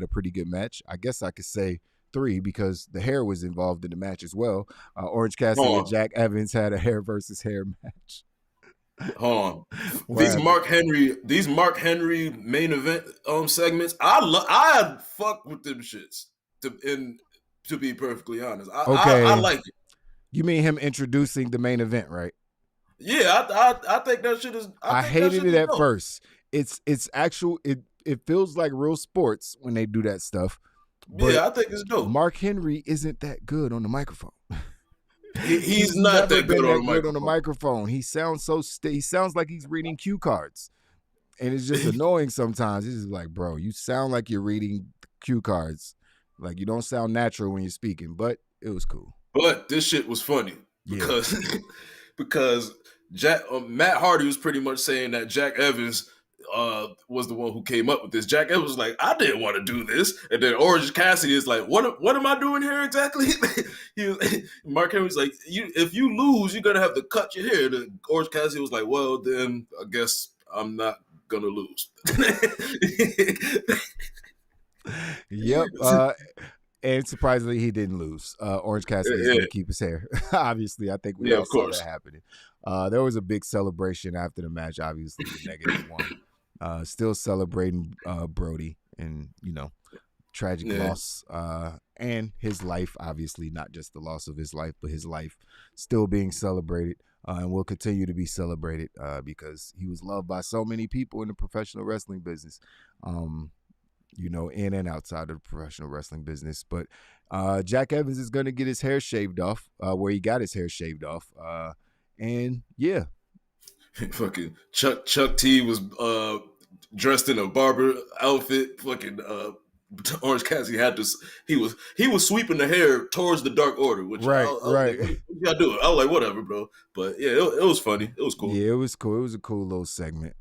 pretty good match. I guess I could say 3 because the hair was involved in the match as well. Orange Cassidy and Jack Evans had a hair versus hair match. Hold on. These Mark Henry main event segments, I fuck with them shits. To be perfectly honest, I Okay. like it. You mean him introducing the main event, right? Yeah, I think that shit is. I think that hated shit it is at dope. first. It's actual. It feels like real sports when they do that stuff. But Yeah, I think it's dope. Mark Henry isn't that good on the microphone. He's not never that been good that on good the on the microphone. He sounds so he sounds like he's reading cue cards, and it's just microphone. annoying sometimes. It's just like, bro, you sound like you're reading cue cards. Like you don't sound natural when you're speaking. But it was cool. But this shit was funny because because Matt Hardy was pretty much saying that Jack Evans was the one who came up with this. Jack Evans was like, I didn't want to do this, and then Orange Cassidy is like, what am I doing here exactly? Mark Henry's like, if you lose, you're gonna have to cut your hair. The Orange Cassidy was like, well, then I guess I'm not gonna lose. Yep. And surprisingly, he didn't lose. Orange Cassidy is going to keep his hair. Obviously, I think we all of saw course. that happening. There was a big celebration after the match. Obviously, the -1. Still celebrating Brody and tragic loss and his life. Obviously, not just the loss of his life, but his life still being celebrated and will continue to be celebrated because he was loved by so many people in the professional wrestling business. In and outside of the professional wrestling business. But Jack Evans is going to get his hair shaved off where he got his hair shaved off. And yeah. Fucking Chuck T was dressed in a barber outfit. Fucking Orange Cassidy had this. He was sweeping the hair towards the Dark Order, which I was like, what you gotta do? I was like, whatever, bro. But yeah, it was funny. It was cool. Yeah, it was cool. It was a cool little segment.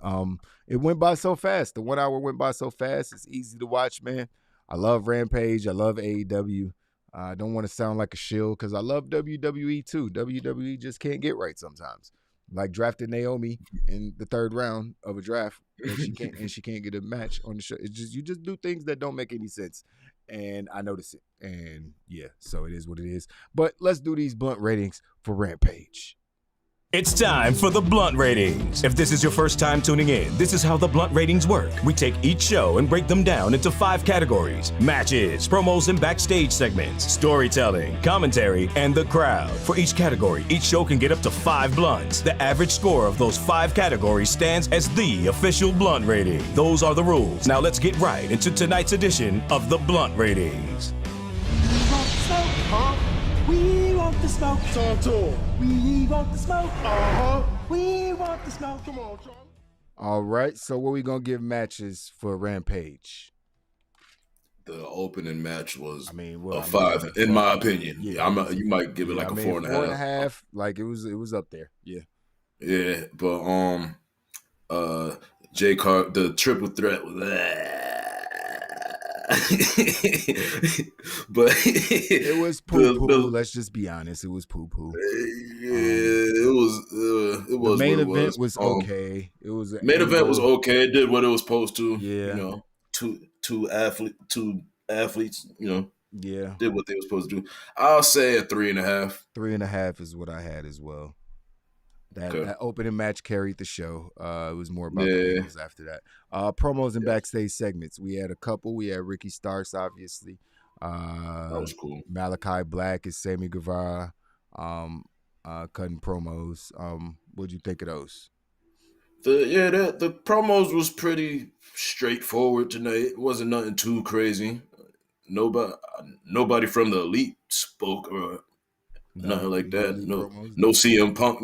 It went by so fast. The 1 hour went by so fast. It's easy to watch, man. I love Rampage. I love AEW. I don't want to sound like a shill because I love WWE too. WWE just can't get right sometimes. Like drafting Naomi in the 3rd round of a draft, and she can't get a match on the show. It's just you just do things that don't make any sense, and I notice it. And yeah, so it is what it is. But let's do these blunt ratings for Rampage. It's time for the Blunt Ratings. If this is your first time tuning in, this is how the Blunt Ratings work. We take each show and break them down into 5 categories: matches, promos and backstage segments, storytelling, commentary, and the crowd. For each category, each show can get up to 5 blunts. The average score of those 5 categories stands as the official Blunt Rating. Those are the rules. Now let's get right into tonight's edition of the Blunt Ratings. We want the smoke. Talk to him. We want the smoke. We want the smoke. Come on, Charlie. All right, so what we gonna give matches for Rampage? The opening match was a 5, in my opinion. Yeah, you might give it like a 4.5. 4.5. Like it was up there. Yeah. Yeah, but J Card, the triple threat was but it was poo-poo. Let's just be honest. It was poo-poo. Yeah, it was. It was. The main event was okay. It was main event was okay. It did what it was supposed to. Yeah. Two athletes. Yeah. Did what they were supposed to do. I'll say a 3.5. 3.5 is what I had as well. That opening match carried the show. It was more about the angles after that. Promos and backstage segments. We had a couple. We had Ricky Starks, obviously. That was cool. Malachi Black is Sammy Guevara cutting promos. What'd you think of those? The promos was pretty straightforward tonight. It wasn't nothing too crazy. Nobody from the Elite spoke or nothing like that. No CM Punk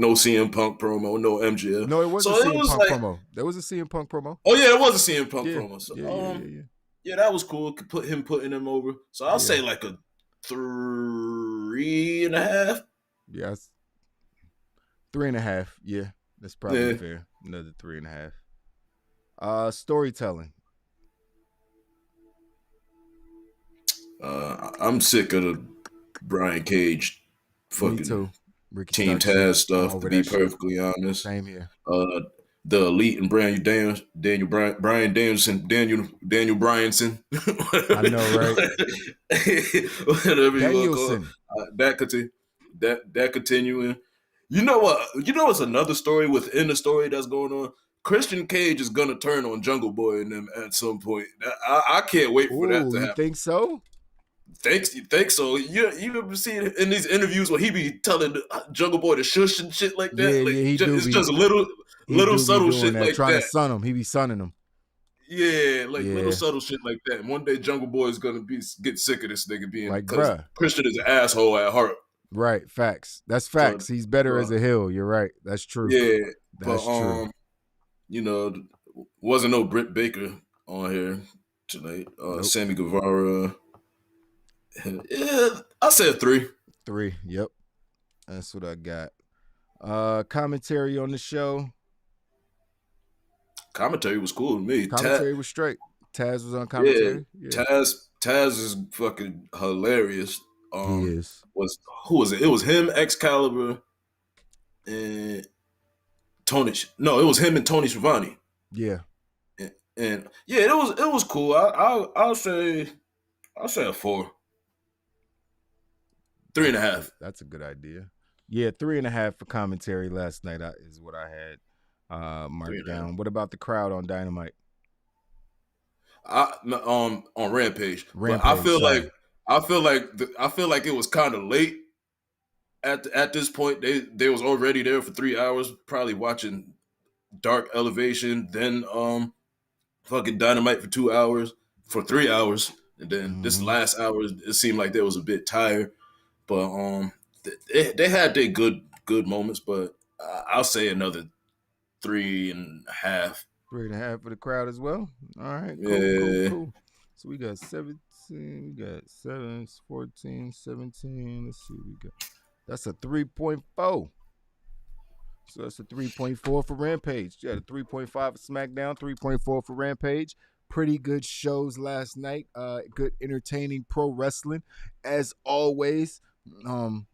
promo. No MJF. No, it was a CM Punk promo. There was a CM Punk promo. Oh yeah, it was a CM Punk promo. So, yeah, that was cool. Could putting him over. So I'll say like a 3.5. Yes, 3.5. Yeah, that's probably fair. Another 3.5. Storytelling. I'm sick of the Brian Cage fucking Team Taz stuff, to be perfectly honest. Same here. The Elite and Bryan Bryan Danielson, Daniel Bryanson. I know, right? Whatever you want to call it. That continuing. You know what? It's another story within the story that's going on. Christian Cage is gonna turn on Jungle Boy and them at some point. I can't wait for that to happen. You think so? You think so? You ever see it in these interviews where he be telling Jungle Boy to shush and shit like Yeah, that? Like yeah, he do it's be. just He little do be subtle doing shit that, like trying to that. sun him. He be sunning him. Yeah, like little Yeah, subtle shit like that. And one day Jungle Boy is gonna get sick of this nigga being like, because bruh. Christian is an asshole at heart. Right, facts. That's So, facts. He's better as uh, a heel. You're right. That's true. yeah, but That's true. you know, wasn't no Britt Baker on here tonight. Nope. Sammy Guevara. Yeah, I said 3. 3. Yep. That's what I got. Commentary on the show. Commentary was cool to me. Commentary was straight. Taz was on Yeah, commentary. Yeah. Taz is fucking hilarious. He is. Who was it? It was him, Excalibur, and Tony. No, it was him and Tony Schiavone. Yeah. And yeah, it was cool. I'll say a 4, 3.5. That's a good idea. Yeah, 3.5 for commentary last night is what I had marked down. What about the crowd on Dynamite? On Rampage. But I feel like it was kind of late. At this point, they was already there for 3 hours, probably watching Dark Elevation, then fucking Dynamite for 2 hours, for 3 hours, and then this last hour it seemed like they was a bit tired. But they had their good moments, but I'll say another 3.5. 3.5 for the crowd as well. All right, cool. So we got 17, we got 7, 14, 17. Let's see what we got. That's a 3.4. So that's a 3.4 for Rampage. You had a 3.5 for SmackDown, 3.4 for Rampage. Pretty good shows last night. Good entertaining pro wrestling as always.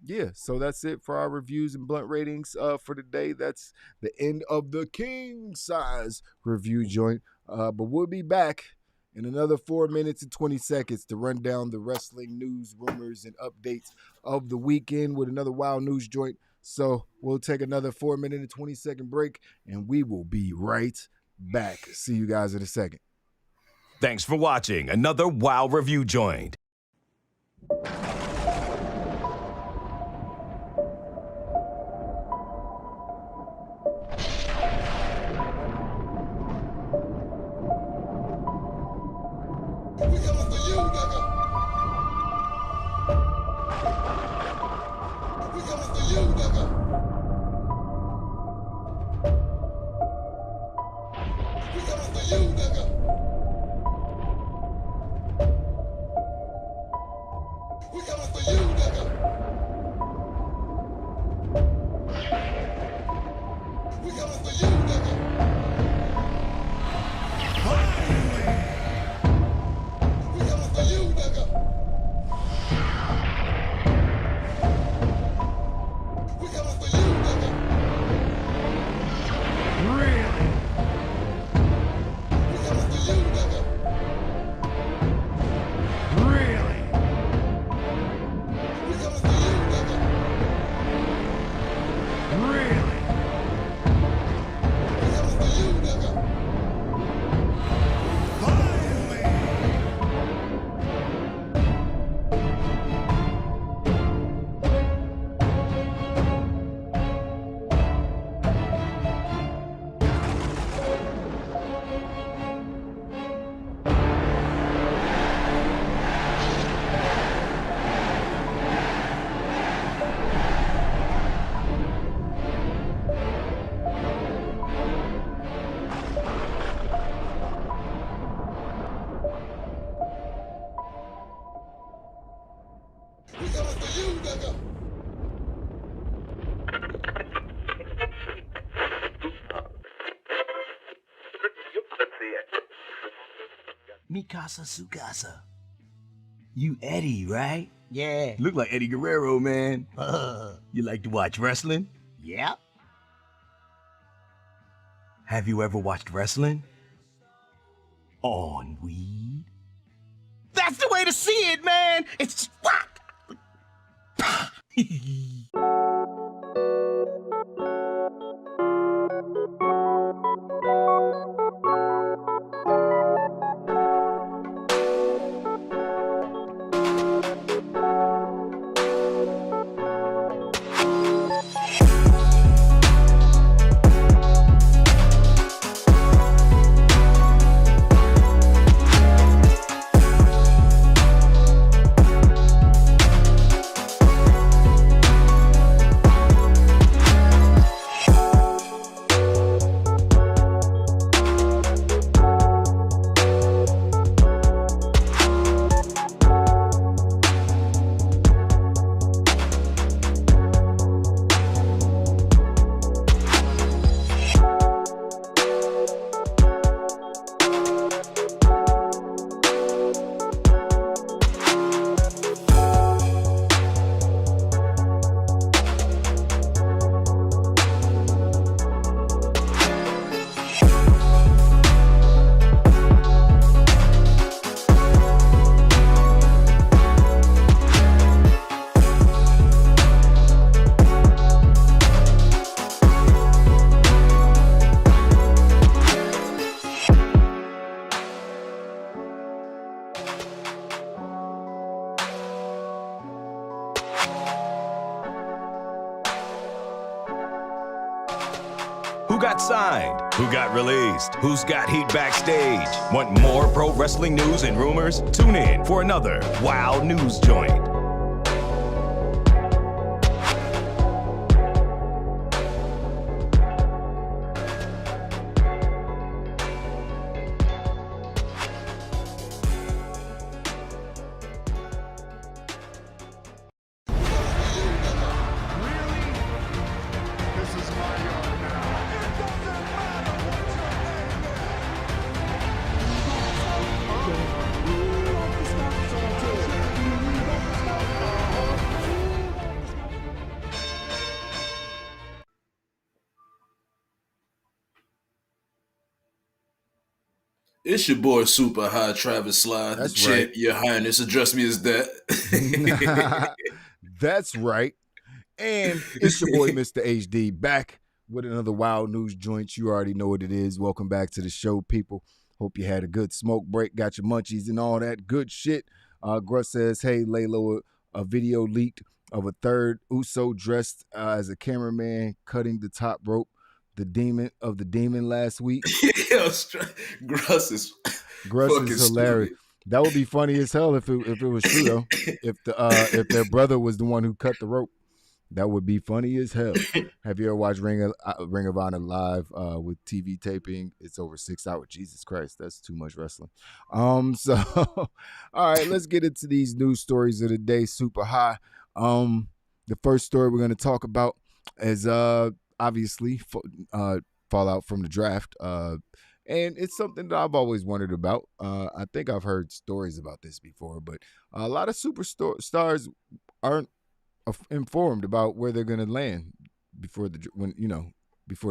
Yeah, so that's it for our reviews and blunt ratings for today. That's the end of the king size review joint. But we'll be back in another 4 minutes and 20 seconds to run down the wrestling news, rumors, and updates of the weekend with another wild news joint. So we'll take another 4 minute and 20 second break, and we will be right back. See you guys in a second. Thanks for watching another Wow Review Joint. Mikasa Sukasa. You Eddie, right? Yeah. Look like Eddie Guerrero, man. You like to watch wrestling? Yeah. Have you ever watched wrestling? On weed? That's the way to see it, man! It's Who got signed? Who got released? Who's got heat backstage? Want more pro wrestling news and rumors? Tune in for another Wild News Joint. It's your boy Super High Travis Slide, the That's champ, right. Your Highness. Address me as that. That's right. And it's your boy, Mr. HD, back with another Wild News Joint. You already know what it is. Welcome back to the show, people. Hope you had a good smoke break, got your munchies and all that good shit. Gruss says, hey, Laylo, a video leaked of a third Uso dressed as a cameraman cutting the top rope, the demon last week. Gruss is Hilarious. stupid. That would be funny as hell if it was true though. If their brother was the one who cut the rope, that would be funny as hell. Have you ever watched Ring of Honor live with TV taping? It's over 6 hours. Jesus Christ, that's too much wrestling. So all right, let's get into these news stories of the day. Super high. The first story we're going to talk about is obviously fallout from the draft. And it's something that I've always wondered about. I think I've heard stories about this before, but a lot of superstars aren't informed about where they're going to land before the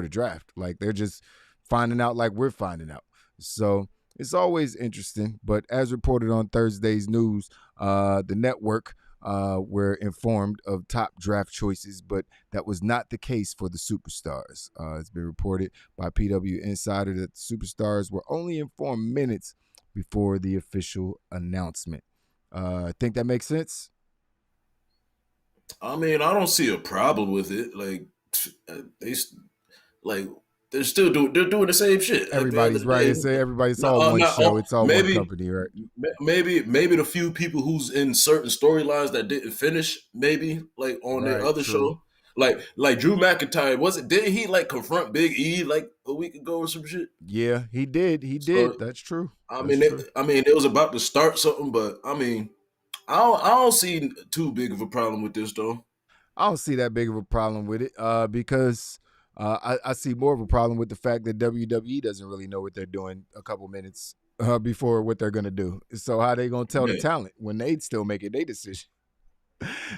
draft. Like they're just finding out like we're finding out. So it's always interesting. But as reported on Thursday's news, the network were informed of top draft choices, but that was not the case for the superstars. It's been reported by PW Insider that the superstars were only informed minutes before the official announcement. Think that makes sense? I mean, I don't see a problem with it. They're still doing the same shit. Everybody's right. It's all one show. It's all one company, right? Maybe the few people who's in certain storylines that didn't finish, maybe like on their other show, like Drew McIntyre didn't he like confront Big E like a week ago or some shit? Yeah, he did. So, that's true. I mean, it was about to start something, but I mean, I don't see too big of a problem with this though. I don't see that big of a problem with it because. I see more of a problem with the fact that WWE doesn't really know what they're doing a couple minutes before what they're going to do. So how they going to tell the talent when they still making their decision?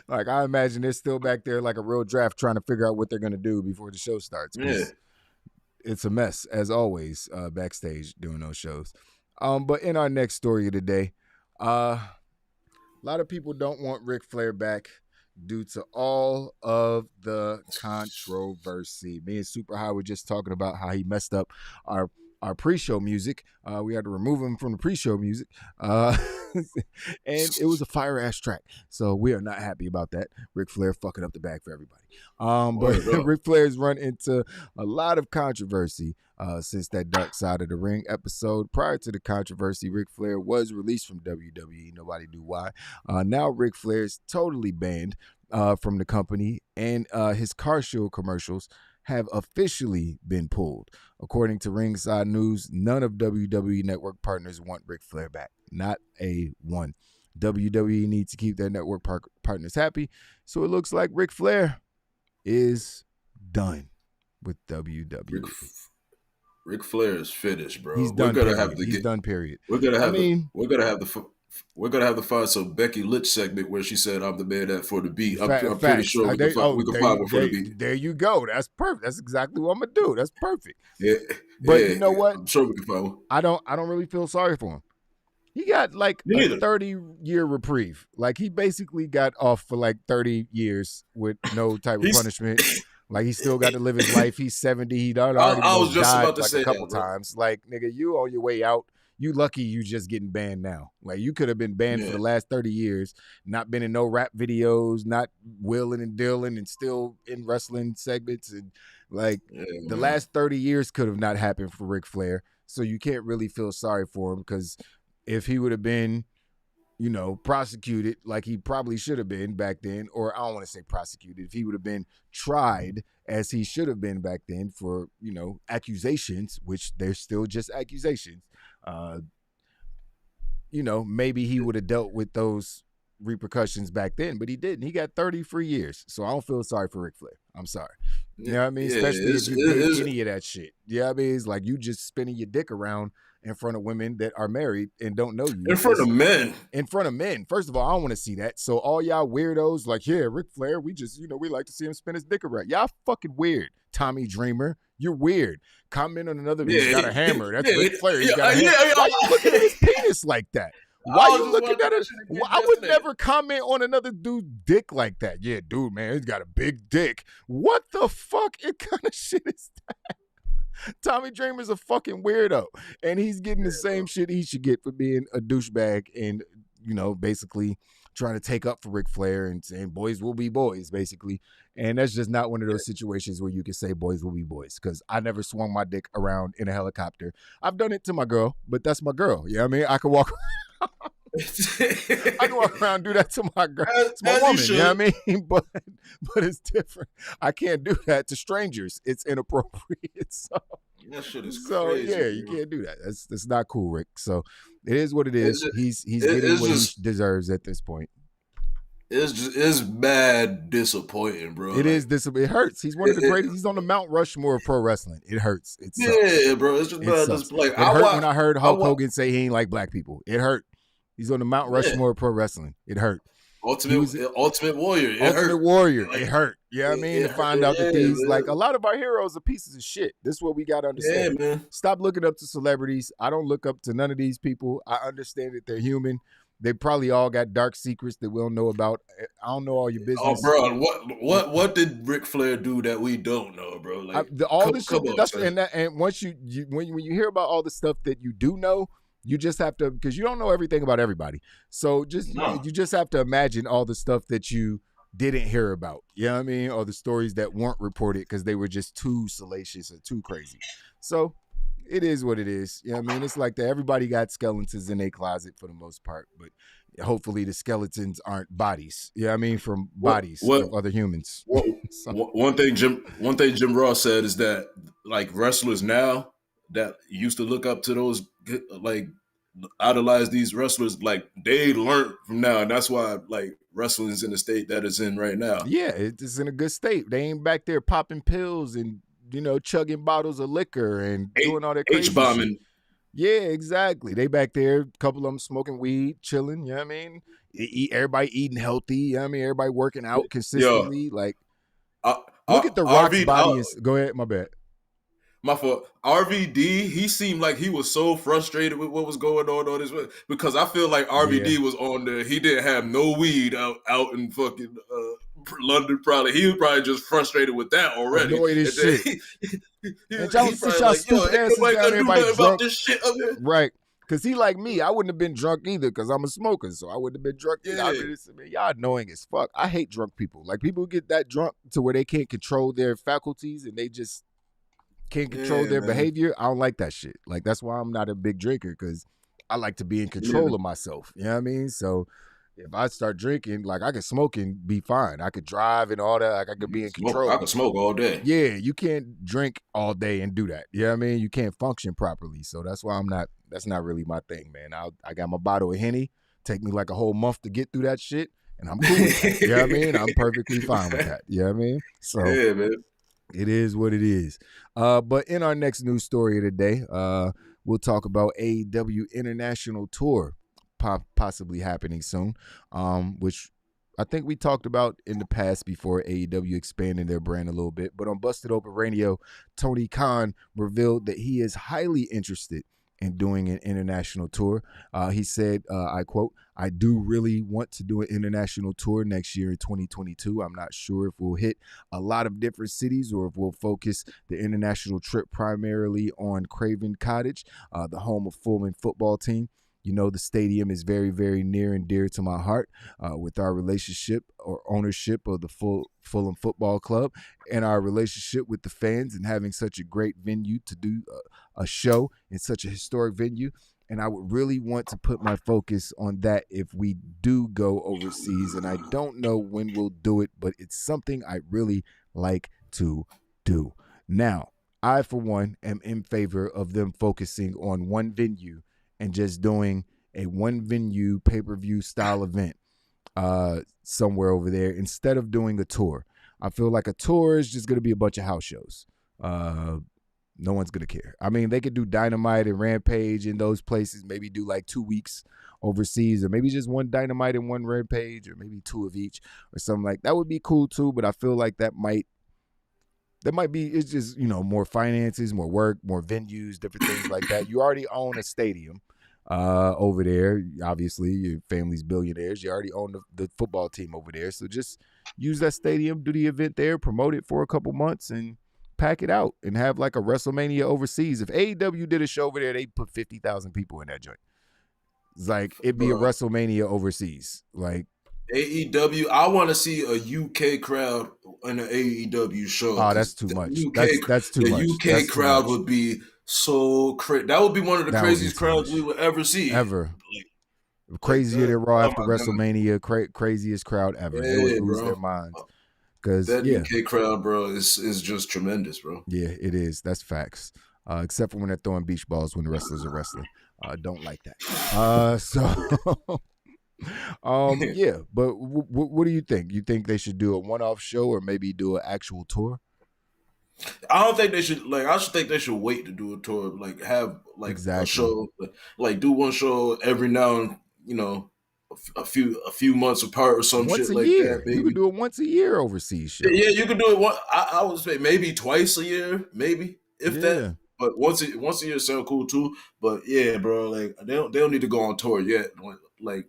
Like, I imagine they're still back there like a real draft trying to figure out what they're going to do before the show starts. Yeah. It's a mess, as always, backstage doing those shows. But in our next story of the day, a lot of people don't want Ric Flair back due to all of the controversy. Me and Super High were just talking about how he messed up our pre-show music. We had to remove him from the pre-show music. And it was a fire-ass track. So we are not happy about that. Ric Flair fucking up the bag for everybody. But Ric Flair's run into a lot of controversy since that Dark Side of the Ring episode. Prior to the controversy, Ric Flair was released from WWE. Nobody knew why. Now Ric Flair is totally banned from the company, and his car show commercials have officially been pulled. According to Ringside News, none of WWE network partners want Ric Flair back. Not a one. WWE needs to keep their network partners happy, so it looks like Ric Flair is done with WWE. Ric Flair is finished, bro. He's done. He's done. Period. We're gonna have the find some Becky Lynch segment where she said, "I'm the man that for the beat." I'm pretty sure we can find one for the beat. There you go. That's perfect. That's exactly what I'm gonna do. That's perfect. Yeah, but you know what? I'm sure we can find one. I don't really feel sorry for him. He got like a 30-year reprieve. Like he basically got off for like 30 years with no type of punishment. Like he still got to live his life. He's 70. He already died like a couple times. Like nigga, you on your way out. you lucky you just getting banned now. Like, you could have been banned for the last 30 years, not been in no rap videos, not wheeling and dealing, and still in wrestling segments. And like, the last 30 years could have not happened for Ric Flair. So you can't really feel sorry for him, because if he would have been, prosecuted like he probably should have been back then, or I don't want to say prosecuted, if he would have been tried as he should have been back then for, accusations, which they're still just accusations, maybe he would have dealt with those repercussions back then, but he didn't. He got 30 free years. So I don't feel sorry for Ric Flair. I'm sorry. You know what I mean? Especially if you did any of that shit. Yeah, I mean, it's like you just spinning your dick around in front of women that are married and don't know you. In front of men. In front of men. First of all, I don't want to see that. So all y'all weirdos like, yeah, Ric Flair, we just, we like to see him spin his dick around. Y'all fucking weird. Tommy Dreamer, you're weird. Comment on another dude's got a hammer. That's Ric Flair. He's got a hammer. Why you looking at his penis like that? Why you looking at it? I would never comment on another dude's dick like that. Yeah, dude, man, he's got a big dick. What the fuck? What kind of shit is that? Tommy Dreamer's a fucking weirdo, and he's getting the same shit he should get for being a douchebag and, basically trying to take up for Ric Flair and saying boys will be boys, basically. And that's just not one of those situations where you can say boys will be boys, because I never swung my dick around in a helicopter. I've done it to my girl, but that's my girl. You know what I mean? I can walk I can walk around and do that to my girl. It's my woman, you know what I mean? But it's different. I can't do that to strangers. It's inappropriate. So that shit is crazy. Yeah, you can't do that. That's not cool, Rick. So it is what it is. He's getting what he deserves at this point. It's bad disappointing, bro. It hurts. He's one of the greatest. He's on the Mount Rushmore of pro wrestling. It hurts. It sucks. Yeah, bro. It's just bad. It hurt when I heard Hulk Hogan say he ain't like black people. It hurt. He's on the Mount Rushmore of pro wrestling. It hurt. Ultimate Warrior. Ultimate Warrior. It hurt. You know what I mean? To find out that these, like, a lot of our heroes are pieces of shit. This is what we got to understand. Yeah, man. Stop looking up to celebrities. I don't look up to none of these people. I understand that they're human. They probably all got dark secrets that we don't know about. I don't know all your business. Oh, bro, what did Ric Flair do that we don't know, bro? Like, all this shit. And once when you hear about all the stuff that you do know, you just have to, because you don't know everything about everybody. So you just have to imagine all the stuff that you didn't hear about. You know what I mean? Or the stories that weren't reported because they were just too salacious or too crazy. So it is what it is. You know what I mean? It's like that. Everybody got skeletons in their closet for the most part, but hopefully the skeletons aren't bodies. You know what I mean? From bodies of other humans. One thing Jim Ross said is that, like, wrestlers now that used to look up to those, like, idolize these wrestlers, like, they learned from now, and that's why, like, wrestling is in the state that it's in right now. Yeah, it's in a good state. They ain't back there popping pills and, chugging bottles of liquor and doing all that crazy H-bombing. Shit. Yeah, exactly. They back there, a couple of them smoking weed, chilling, you know what I mean? Everybody eating healthy, you know what I mean? Everybody working out consistently. Like, look at The Rock's body. Go ahead, my bad. My fault. RVD, he seemed like he was so frustrated with what was going on this way, because I feel like RVD was on there. He didn't have no weed out in fucking London. Probably he was probably just frustrated with that already. Annoyed as shit. And y'all sit y'all stupid asses down there by drunk. This shit up here. Right. Because he like me, I wouldn't have been drunk either because I'm a smoker, so I wouldn't have been drunk either. Yeah. Y'all annoying as fuck. I hate drunk people. Like, people who get that drunk to where they can't control their faculties and they just can't control their behavior. I don't like that shit. Like, that's why I'm not a big drinker, because I like to be in control of myself. You know what I mean? So if I start drinking, like, I could smoke and be fine. I could drive and all that. Like, I could be in control. I could smoke all day. Yeah, you can't drink all day and do that. You know what I mean? You can't function properly. So that's why that's not really my thing, man. I got my bottle of Henny. Take me like a whole month to get through that shit, and I'm cool with that. You know what I mean? I'm perfectly fine with that. You know what I mean? So yeah, man. It is what it is. But in our next news story of the day, we'll talk about AEW International Tour possibly happening soon, which I think we talked about in the past before AEW expanding their brand a little bit. But on Busted Open Radio, Tony Khan revealed that he is highly interested in doing an international tour. He said, I quote, "I do really want to do an international tour next year in 2022. I'm not sure if we'll hit a lot of different cities or if we'll focus the international trip primarily on Craven Cottage, the home of Fulham football team. You know, the stadium is very, very near and dear to my heart with our relationship or ownership of the Fulham Football Club and our relationship with the fans and having such a great venue to do a show in such a historic venue. And I would really want to put my focus on that if we do go overseas. And I don't know when we'll do it, but it's something I really like to do." Now, I, for one, am in favor of them focusing on one venue and just doing a one venue pay-per-view style event somewhere over there instead of doing a tour. I feel like a tour is just going to be a bunch of house shows. No one's going to care. I mean, they could do Dynamite and Rampage in those places, maybe do like 2 weeks overseas, or maybe just one Dynamite and one Rampage, or maybe 2 of each or something like that. Would be cool too, but I feel like that might be, it's just, you know, more finances, more work, more venues, different things like that. You already own a stadium over there. Obviously, your family's billionaires. You already own the football team over there. So just use that stadium, do the event there, promote it for a couple months, and pack it out and have like a WrestleMania overseas. If AEW did a show over there, they'd put 50,000 people in that joint. It's like, it'd be a WrestleMania overseas. Like, AEW, I want to see a UK crowd in an AEW show. oh, that's too much. That's too much. The UK crowd would be so crazy. That would be one of the craziest crowds we would ever see. Ever. Crazier than Raw after WrestleMania. Craziest crowd ever. They would lose their minds. Because that UK crowd, bro, is just tremendous, bro. Yeah, it is. That's facts. Except for when they're throwing beach balls when the wrestlers are wrestling. Don't like that. Yeah, but what do you think? You think they should do a one-off show or maybe do an actual tour? I don't think they should. Like, I should think they should wait to do a tour. Like, have like a show, like do one show every now and, you know, a few months apart or some shit like that. Maybe. You could do it once a year overseas show. Yeah, you could do it one. I would say maybe twice a year, maybe if that. But once a year sound cool too. But yeah, bro, like they don't need to go on tour yet. Like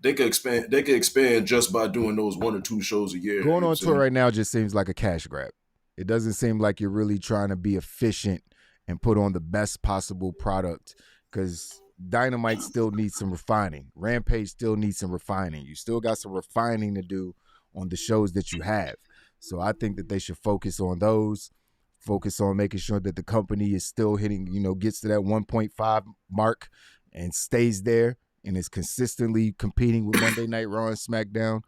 they could expand just by doing those 1 or 2 shows a year. Going on tour right now just seems like a cash grab. It doesn't seem like you're really trying to be efficient and put on the best possible product, because Dynamite still needs some refining. Rampage still needs some refining. You still got some refining to do on the shows that you have. So I think that they should focus on those, focus on making sure that the company is still hitting, you know, gets to that 1.5 mark and stays there and is consistently competing with Monday Night Raw and SmackDown.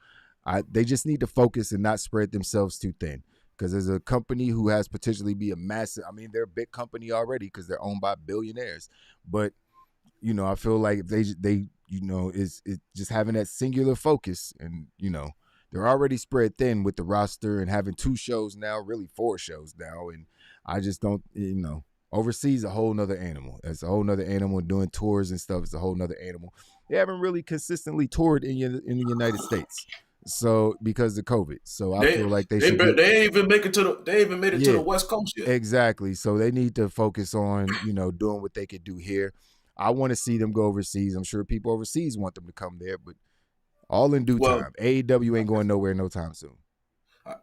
They just need to focus and not spread themselves too thin. Because as a company who has potentially be a massive, I mean, they're a big company already because they're owned by billionaires. But, you know, I feel like if they you know, is just having that singular focus, and, you know, they're already spread thin with the roster and having 2 shows now, really 4 shows now. And I just don't, you know, overseas a whole nother animal. It's a whole nother animal. Doing tours and stuff is a whole nother animal. They haven't really consistently toured in the United States. So because of COVID, so I feel like they ain't even made it to the West Coast yet. Exactly. So they need to focus on, you know, doing what they could do here. I want to see them go overseas. I'm sure people overseas want them to come there, but all in due time. AEW ain't going nowhere no time soon.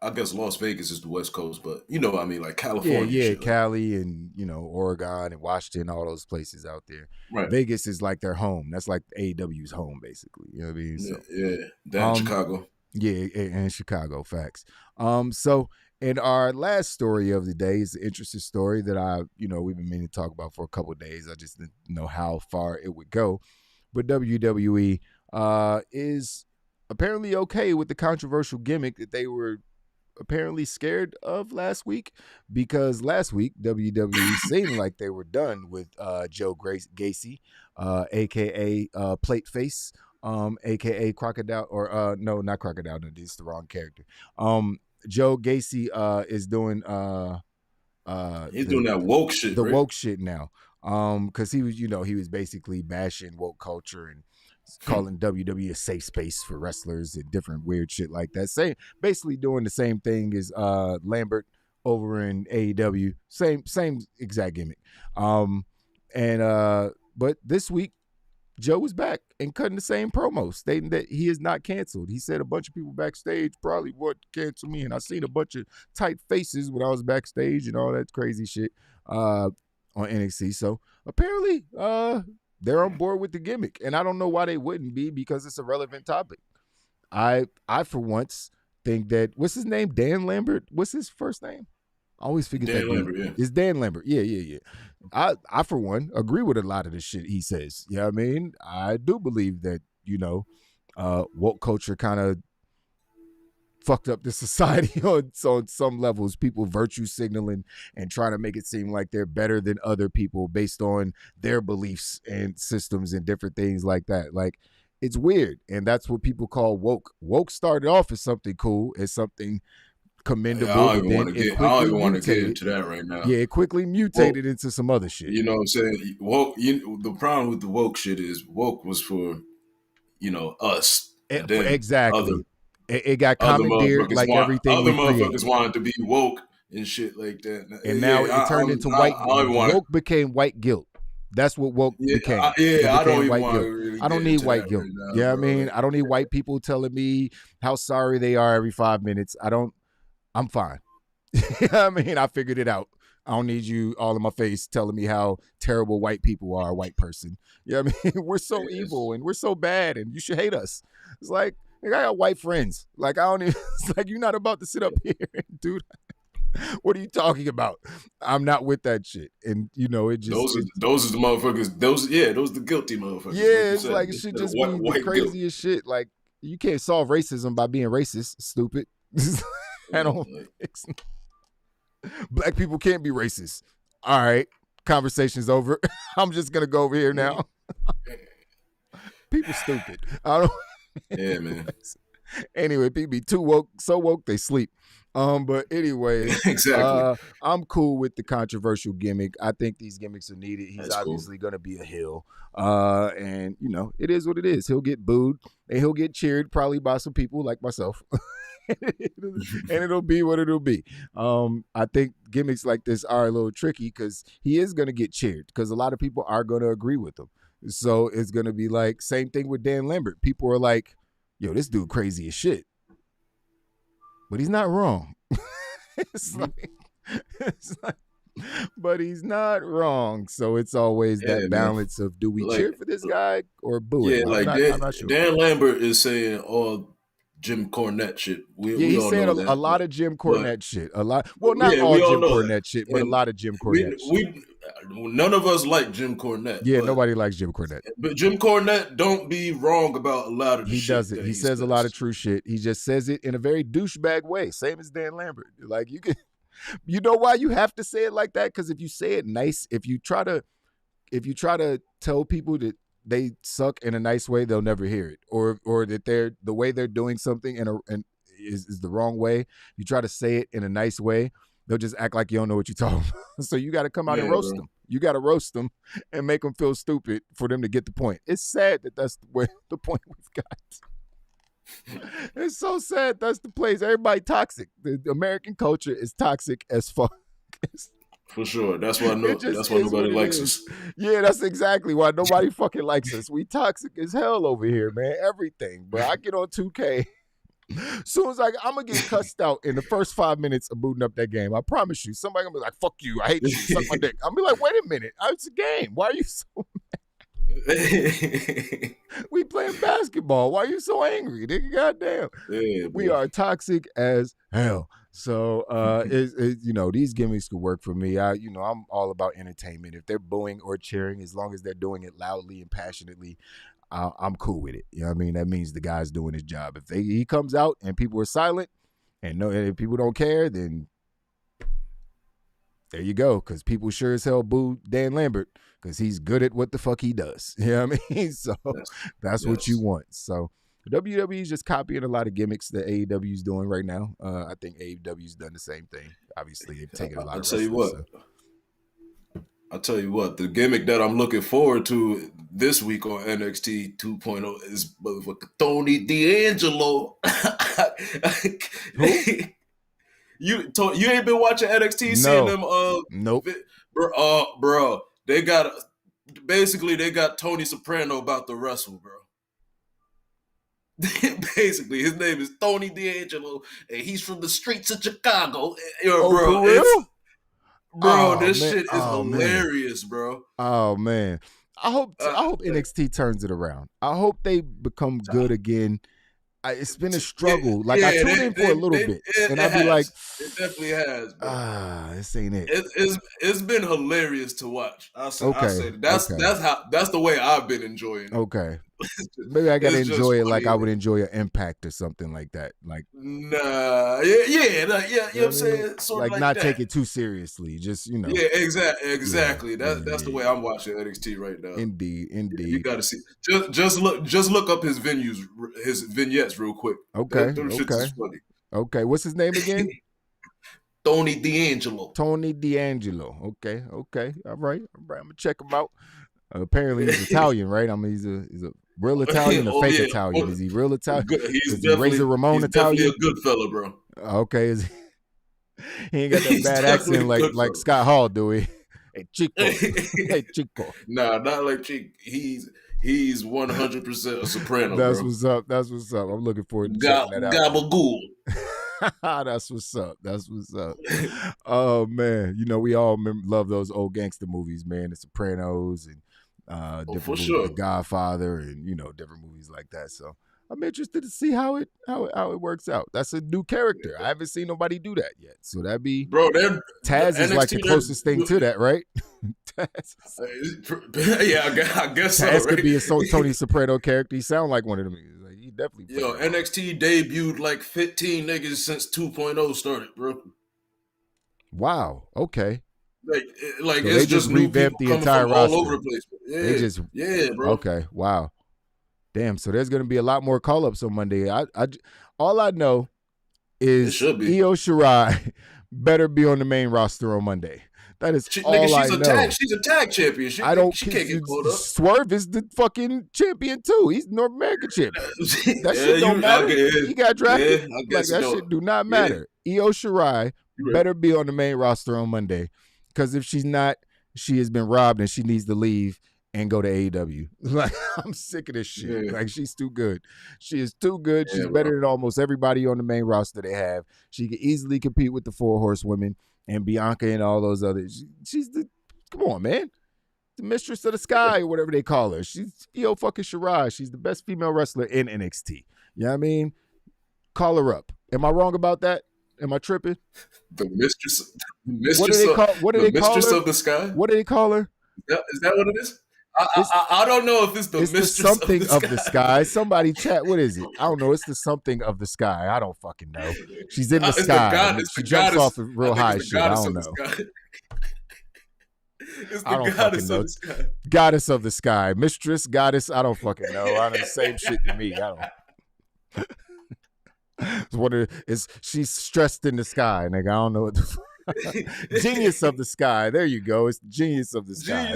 I guess Las Vegas is the West Coast, but you know, I mean, like California. Yeah, Cali and, you know, Oregon and Washington, all those places out there. Right. Vegas is like their home. That's like AEW's home, basically. You know what I mean? So, yeah. Down Chicago. Yeah, and Chicago, facts. So in our last story of the day is an interesting story that we've been meaning to talk about for a couple of days. I just didn't know how far it would go. But WWE is apparently okay with the controversial gimmick that they were apparently scared of last week, because last week WWE seemed like they were done with Joe Gacy, aka Plate Face, aka Crocodile, or no, not Crocodile. No, this is the wrong character. Joe Gacy is doing he's doing that woke shit. The woke shit now. Because he was basically bashing woke culture and calling WWE a safe space for wrestlers and different weird shit like that. Basically doing the same thing as Lambert over in AEW. Same exact gimmick. But this week, Joe was back and cutting the same promo, stating that he is not canceled. He said a bunch of people backstage probably would cancel me, and I seen a bunch of tight faces when I was backstage and all that crazy shit on NXT. So apparently, they're on board with the gimmick, and I don't know why they wouldn't be, because it's a relevant topic. I for once think that, what's his name? Dan Lambert? What's his first name? I always forget Dan that Lambert, dude. yeah. It's Dan Lambert. Yeah. I for one agree with a lot of the shit he says. You know what I mean? I do believe that, woke culture kind of fucked up the society on some levels. People virtue signaling and trying to make it seem like they're better than other people based on their beliefs and systems and different things like that. Like, it's weird, and that's what people call woke. Woke started off as something cool, as something commendable. I don't even want to get into that right now. Yeah, it quickly mutated into some other shit. You know what I'm saying? Woke. The problem with the woke shit is woke was for, us. And then exactly. It got commandeered like everything. Other motherfuckers wanted to be woke and shit like that. And now it turned into white. Woke became white guilt. That's what woke became. I don't even want to really I don't need white guilt. Right now, yeah, I mean, I don't need white people telling me how sorry they are every 5 minutes. I'm fine. I mean, I figured it out. I don't need you all in my face telling me how terrible white people are, a white person. Yeah, I mean, we're so evil and we're so bad and you should hate us. It's like, I got white friends. Like, I don't even, it's like, you're not about to sit up here and do that. What are you talking about? I'm not with that shit. And, it just. Those are the motherfuckers. Those are the guilty motherfuckers. Yeah, it's like, it should just be the craziest shit. Like, you can't solve racism by being racist, stupid. I don't. Black people can't be racist. All right, conversation's over. I'm just gonna go over here now. People stupid. I don't. Yeah, man. Anyway, people be too woke, so woke they sleep. But anyway, exactly. I'm cool with the controversial gimmick. I think these gimmicks are needed. He's obviously gonna be a heel. And it is what it is. He'll get booed and he'll get cheered probably by some people like myself. And it'll be what it'll be. I think gimmicks like this are a little tricky because he is going to get cheered because a lot of people are going to agree with him. So it's going to be like, same thing with Dan Lambert. People are like, yo, this dude crazy as shit. But he's not wrong. It's like, but he's not wrong. So it's always that balance of, do we cheer for this guy or boo him? I'm not sure. Dan Lambert is saying all Jim Cornette shit. He said a lot of Jim Cornette shit. A lot. Well, not all Jim Cornette shit, but a lot of Jim Cornette shit. None of us like Jim Cornette. Yeah, nobody likes Jim Cornette. But Jim Cornette don't be wrong about a lot of the shit. He doesn't. He says a lot of true shit. He just says it in a very douchebag way. Same as Dan Lambert. Like, you know why you have to say it like that? Because if you say it nice, if you try to tell people that they suck in a nice way, they'll never hear it, or that the way they're doing something and is the wrong way. You try to say it in a nice way, they'll just act like you don't know what you're talking about. So you got to come out and roast them. You got to roast them and make them feel stupid for them to get the point. It's sad that that's the point we've got. It's so sad. That's the place. Everybody toxic. The American culture is toxic as fuck. For sure. That's why nobody likes us. Yeah, that's exactly why nobody fucking likes us. We toxic as hell over here, man. Everything. But I get on 2K. Soon as I'm going to get cussed out in the first 5 minutes of booting up that game. I promise you. Somebody going to be like, fuck you. I hate you. Suck my dick. I'll be like, wait a minute. It's a game. Why are you so mad? We playing basketball. Why are you so angry? Nigga, goddamn. Yeah, we are toxic as hell. So, these gimmicks could work for me. I'm all about entertainment. If they're booing or cheering, as long as they're doing it loudly and passionately, I'm cool with it. You know what I mean? That means the guy's doing his job. If he comes out and people are silent and if people don't care, then there you go. Because people sure as hell boo Dan Lambert because he's good at what the fuck he does. You know what I mean? So that's what you want. So WWE is just copying a lot of gimmicks that AEW is doing right now. I think AEW's done the same thing. Obviously, they've taken a lot of wrestlers. I'll tell you what, the gimmick that I'm looking forward to this week on NXT 2.0 is motherfucker Tony D'Angelo. You ain't been watching NXT? No. Seeing them? Nope. Bro, they got basically they got Tony Soprano about to wrestle, bro. Basically, his name is Tony D'Angelo, and he's from the streets of Chicago. Yo, Oh, bro, for real? bro, Oh, this man. shit is Oh, man. hilarious, bro. Oh man, I hope NXT turns it around. I hope they become good again. It's been a struggle. Like I tuned in for a little bit, and I'd be like, it definitely has. Bro. This ain't it. It's been hilarious to watch. I say that's the way I've been enjoying it. Okay, maybe I gotta enjoy it like I would enjoy an Impact or something like that. Like nah, you know what I'm saying? Sort like not take it too seriously. Just Yeah, exactly. That's the way I'm watching NXT right now. Indeed. You gotta see. Just look up his vignettes real quick. Okay. Them shits is funny. Okay. What's his name again? Tony D'Angelo. Okay. All right. I'm gonna check him out. Apparently he's Italian, right? I mean, he's a real Italian or fake Italian? Is he real Italian? He's definitely Razor Ramon Italian. Definitely a good fella, bro. Okay, he ain't got that bad accent like Scott Hall, do he? Hey Chico, hey Chico. Nah, not like Chico. He's 100% a soprano. That's bro. what's up. That's what's up. I'm looking forward to checking that out. Gabagool. That's what's up. That's what's up. Oh man, you know we all love those old gangster movies, man. The Sopranos and different movies, sure. The Godfather, and different movies like that. So I'm interested to see how it works out. That's a new character. I haven't seen nobody do that yet. So that'd be Taz is like the closest thing to that, right? Taz. Yeah, I guess so. Taz right? could be a Tony Soprano character. He sound like one of them. Like, he definitely. NXT debuted like 15 niggas since 2.0 started, bro. Wow. Okay. Like so it's just revamped the entire roster all over the place. Yeah, bro. Okay. Wow. Damn. So there's going to be a lot more call-ups on Monday. All I know is Io Shirai better be on the main roster on Monday. That is all I know. She's a tag champion. She can't get caught up. Swerve is the fucking champion too. He's North American champion. That shit don't matter. He got drafted. That shit do not matter. Io Shirai better be on the main roster on Monday. Because if she's not, she has been robbed and she needs to leave and go to AEW. Like, I'm sick of this shit. Yeah. Like, she's too good. She is too good. She's Yeah, better than almost everybody on the main roster they have. She can easily compete with the 4 horsewomen and Bianca and all those others. She's come on, man. The mistress of the sky or whatever they call her. She's Io fucking Shirai. She's the best female wrestler in NXT. You know what I mean? Call her up. Am I wrong about that? Am I tripping? The mistress. What do they call her? Of the sky. What do they call her? Is that what it is? I don't know if it's the mistress something of the sky. Somebody chat. What is it? I don't know. It's the something of the sky. I don't fucking know. She's in the sky. She jumps off of real high shit. I don't know. It's the goddess of the sky. Goddess of the sky. Mistress, goddess. I don't fucking know. I know the same shit to me. I don't. She's stressed in the sky, nigga. I don't know what the fuck. Genius of the sky. There you go. It's the genius of the sky.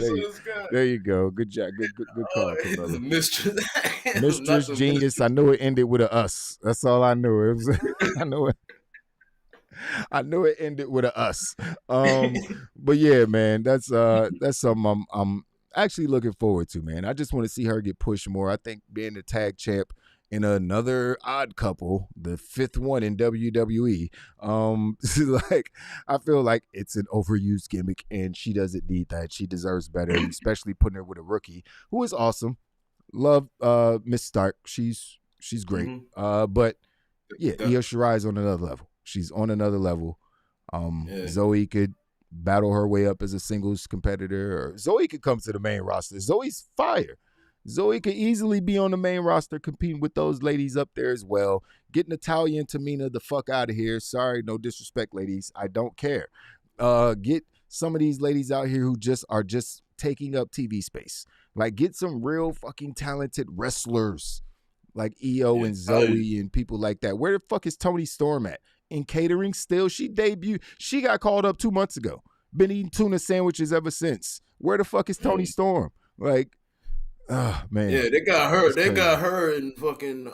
There you go. Good job. Good call, brother. Mistress genius. I knew it ended with a us. That's all I knew. It was. I knew it ended with a us. But yeah, man, that's something I'm actually looking forward to, man. I just want to see her get pushed more. I think being the tag champ in another odd couple, the 5th one in WWE, like I feel like it's an overused gimmick, and she doesn't need that. She deserves better, especially putting her with a rookie who is awesome. Love Miss Stark. She's great. Mm-hmm. But yeah, Io Shirai is on another level. She's on another level. Zoe could battle her way up as a singles competitor, or Zoe could come to the main roster. Zoe's fire. Zoe could easily be on the main roster competing with those ladies up there as well. Get Natalya and Tamina the fuck out of here. Sorry, no disrespect, ladies. I don't care. Get some of these ladies out here who are just taking up TV space. Like, get some real fucking talented wrestlers like Io and Zoe and people like that. Where the fuck is Toni Storm at? In catering still? She debuted. She got called up 2 months ago. Been eating tuna sandwiches ever since. Where the fuck is Toni Storm? Like, oh man. Yeah, they got her. They got her in fucking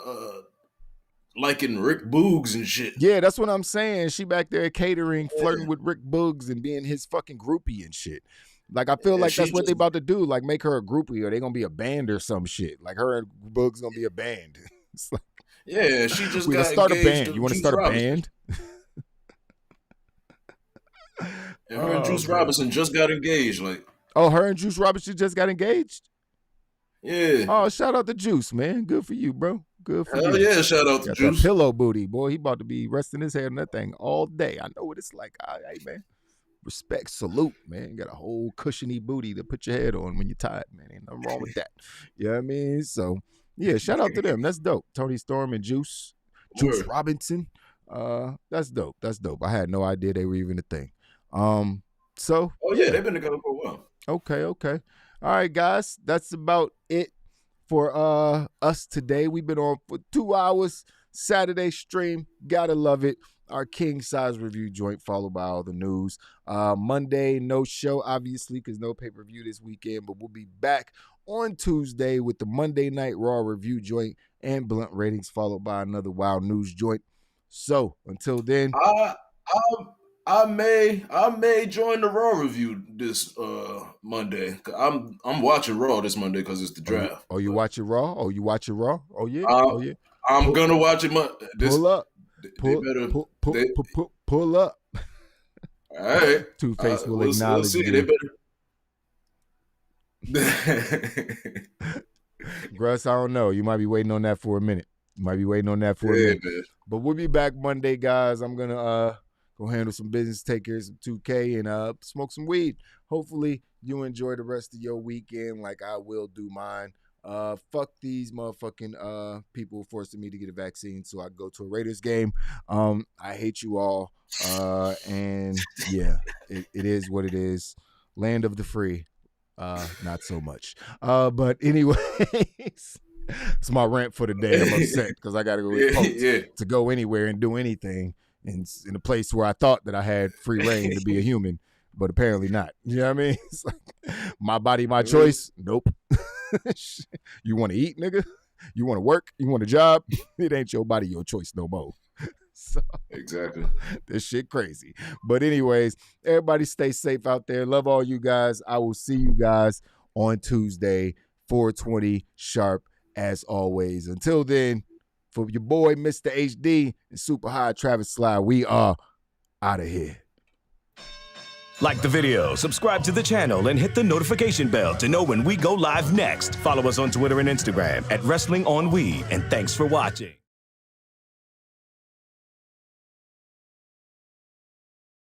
liking Rick Boogs and shit. Yeah, that's what I'm saying. She back there catering, flirting with Rick Boogs and being his fucking groupie and shit. Like, I feel Yeah, like she that's what they just- about to do. Like, make her a groupie, or they gonna be a band or some shit. Like, her and Boog's gonna be a band. It's like, Yeah, she just let's got start a engaged band. to You want to Juice start a Robinson. band? And her and Juice man. Robinson just got engaged. Like, Oh, her and Juice Robinson just got engaged? yeah. Oh, shout out to Juice, man. Good for you, bro. Good for Hell you. yeah, shout out to Got Juice. that pillow booty, boy. He about to be resting his head on that thing all day. I know what it's like. All right, man. Respect, salute, man. You got a whole cushiony booty to put your head on when you're tired, man. Ain't nothing wrong with that. You know what I mean? So, yeah, shout out to them. That's dope. Tony Storm and Juice Word. Robinson. That's dope. That's dope. I had no idea they were even a thing. So, Oh yeah, they've been together for a while. Okay. All right, guys. That's about it for us today. We've been on for 2 hours. Saturday stream. Gotta love it. Our king size review joint, followed by all the news. Monday, no show, obviously, because no pay-per-view this weekend, but we'll be back on Tuesday with the Monday Night Raw review joint and blunt ratings, followed by another wild news joint. So until then, I may join the Raw review this Monday. I'm watching Raw this Monday because it's the draft. Oh, you watching Raw? Oh, you watching Raw? Oh yeah. I'm gonna watch it. Pull up. Pull up. All right. Two-Face will we'll acknowledge see. you. They better. Gruss, I don't know. You might be waiting on that for a minute. Man. But we'll be back Monday, guys. I'm gonna go handle some business, take care of some 2K, and smoke some weed. Hopefully, you enjoy the rest of your weekend like I will do mine. Fuck these motherfucking people forcing me to get a vaccine so I can go to a Raiders game. I hate you all. And yeah, it is what it is. Land of the free. Not so much. But anyways, it's my rant for the day. I'm upset because I got to go with Post to go anywhere and do anything in a place where I thought that I had free reign to be a human, but apparently not. You know what I mean? It's like, my body, my choice. Nope. You want to eat, nigga? You want to work? You want a job? It ain't your body, your choice no more. So, exactly. This shit crazy. But anyways, everybody stay safe out there. Love all you guys. I will see you guys on Tuesday, 4:20 sharp, as always. Until then, for your boy, Mr. HD, and Super High Travis Sly, we are out of here. Like the video, subscribe to the channel, and hit the notification bell to know when we go live next. Follow us on Twitter and Instagram at Wrestling on Weed, and thanks for watching.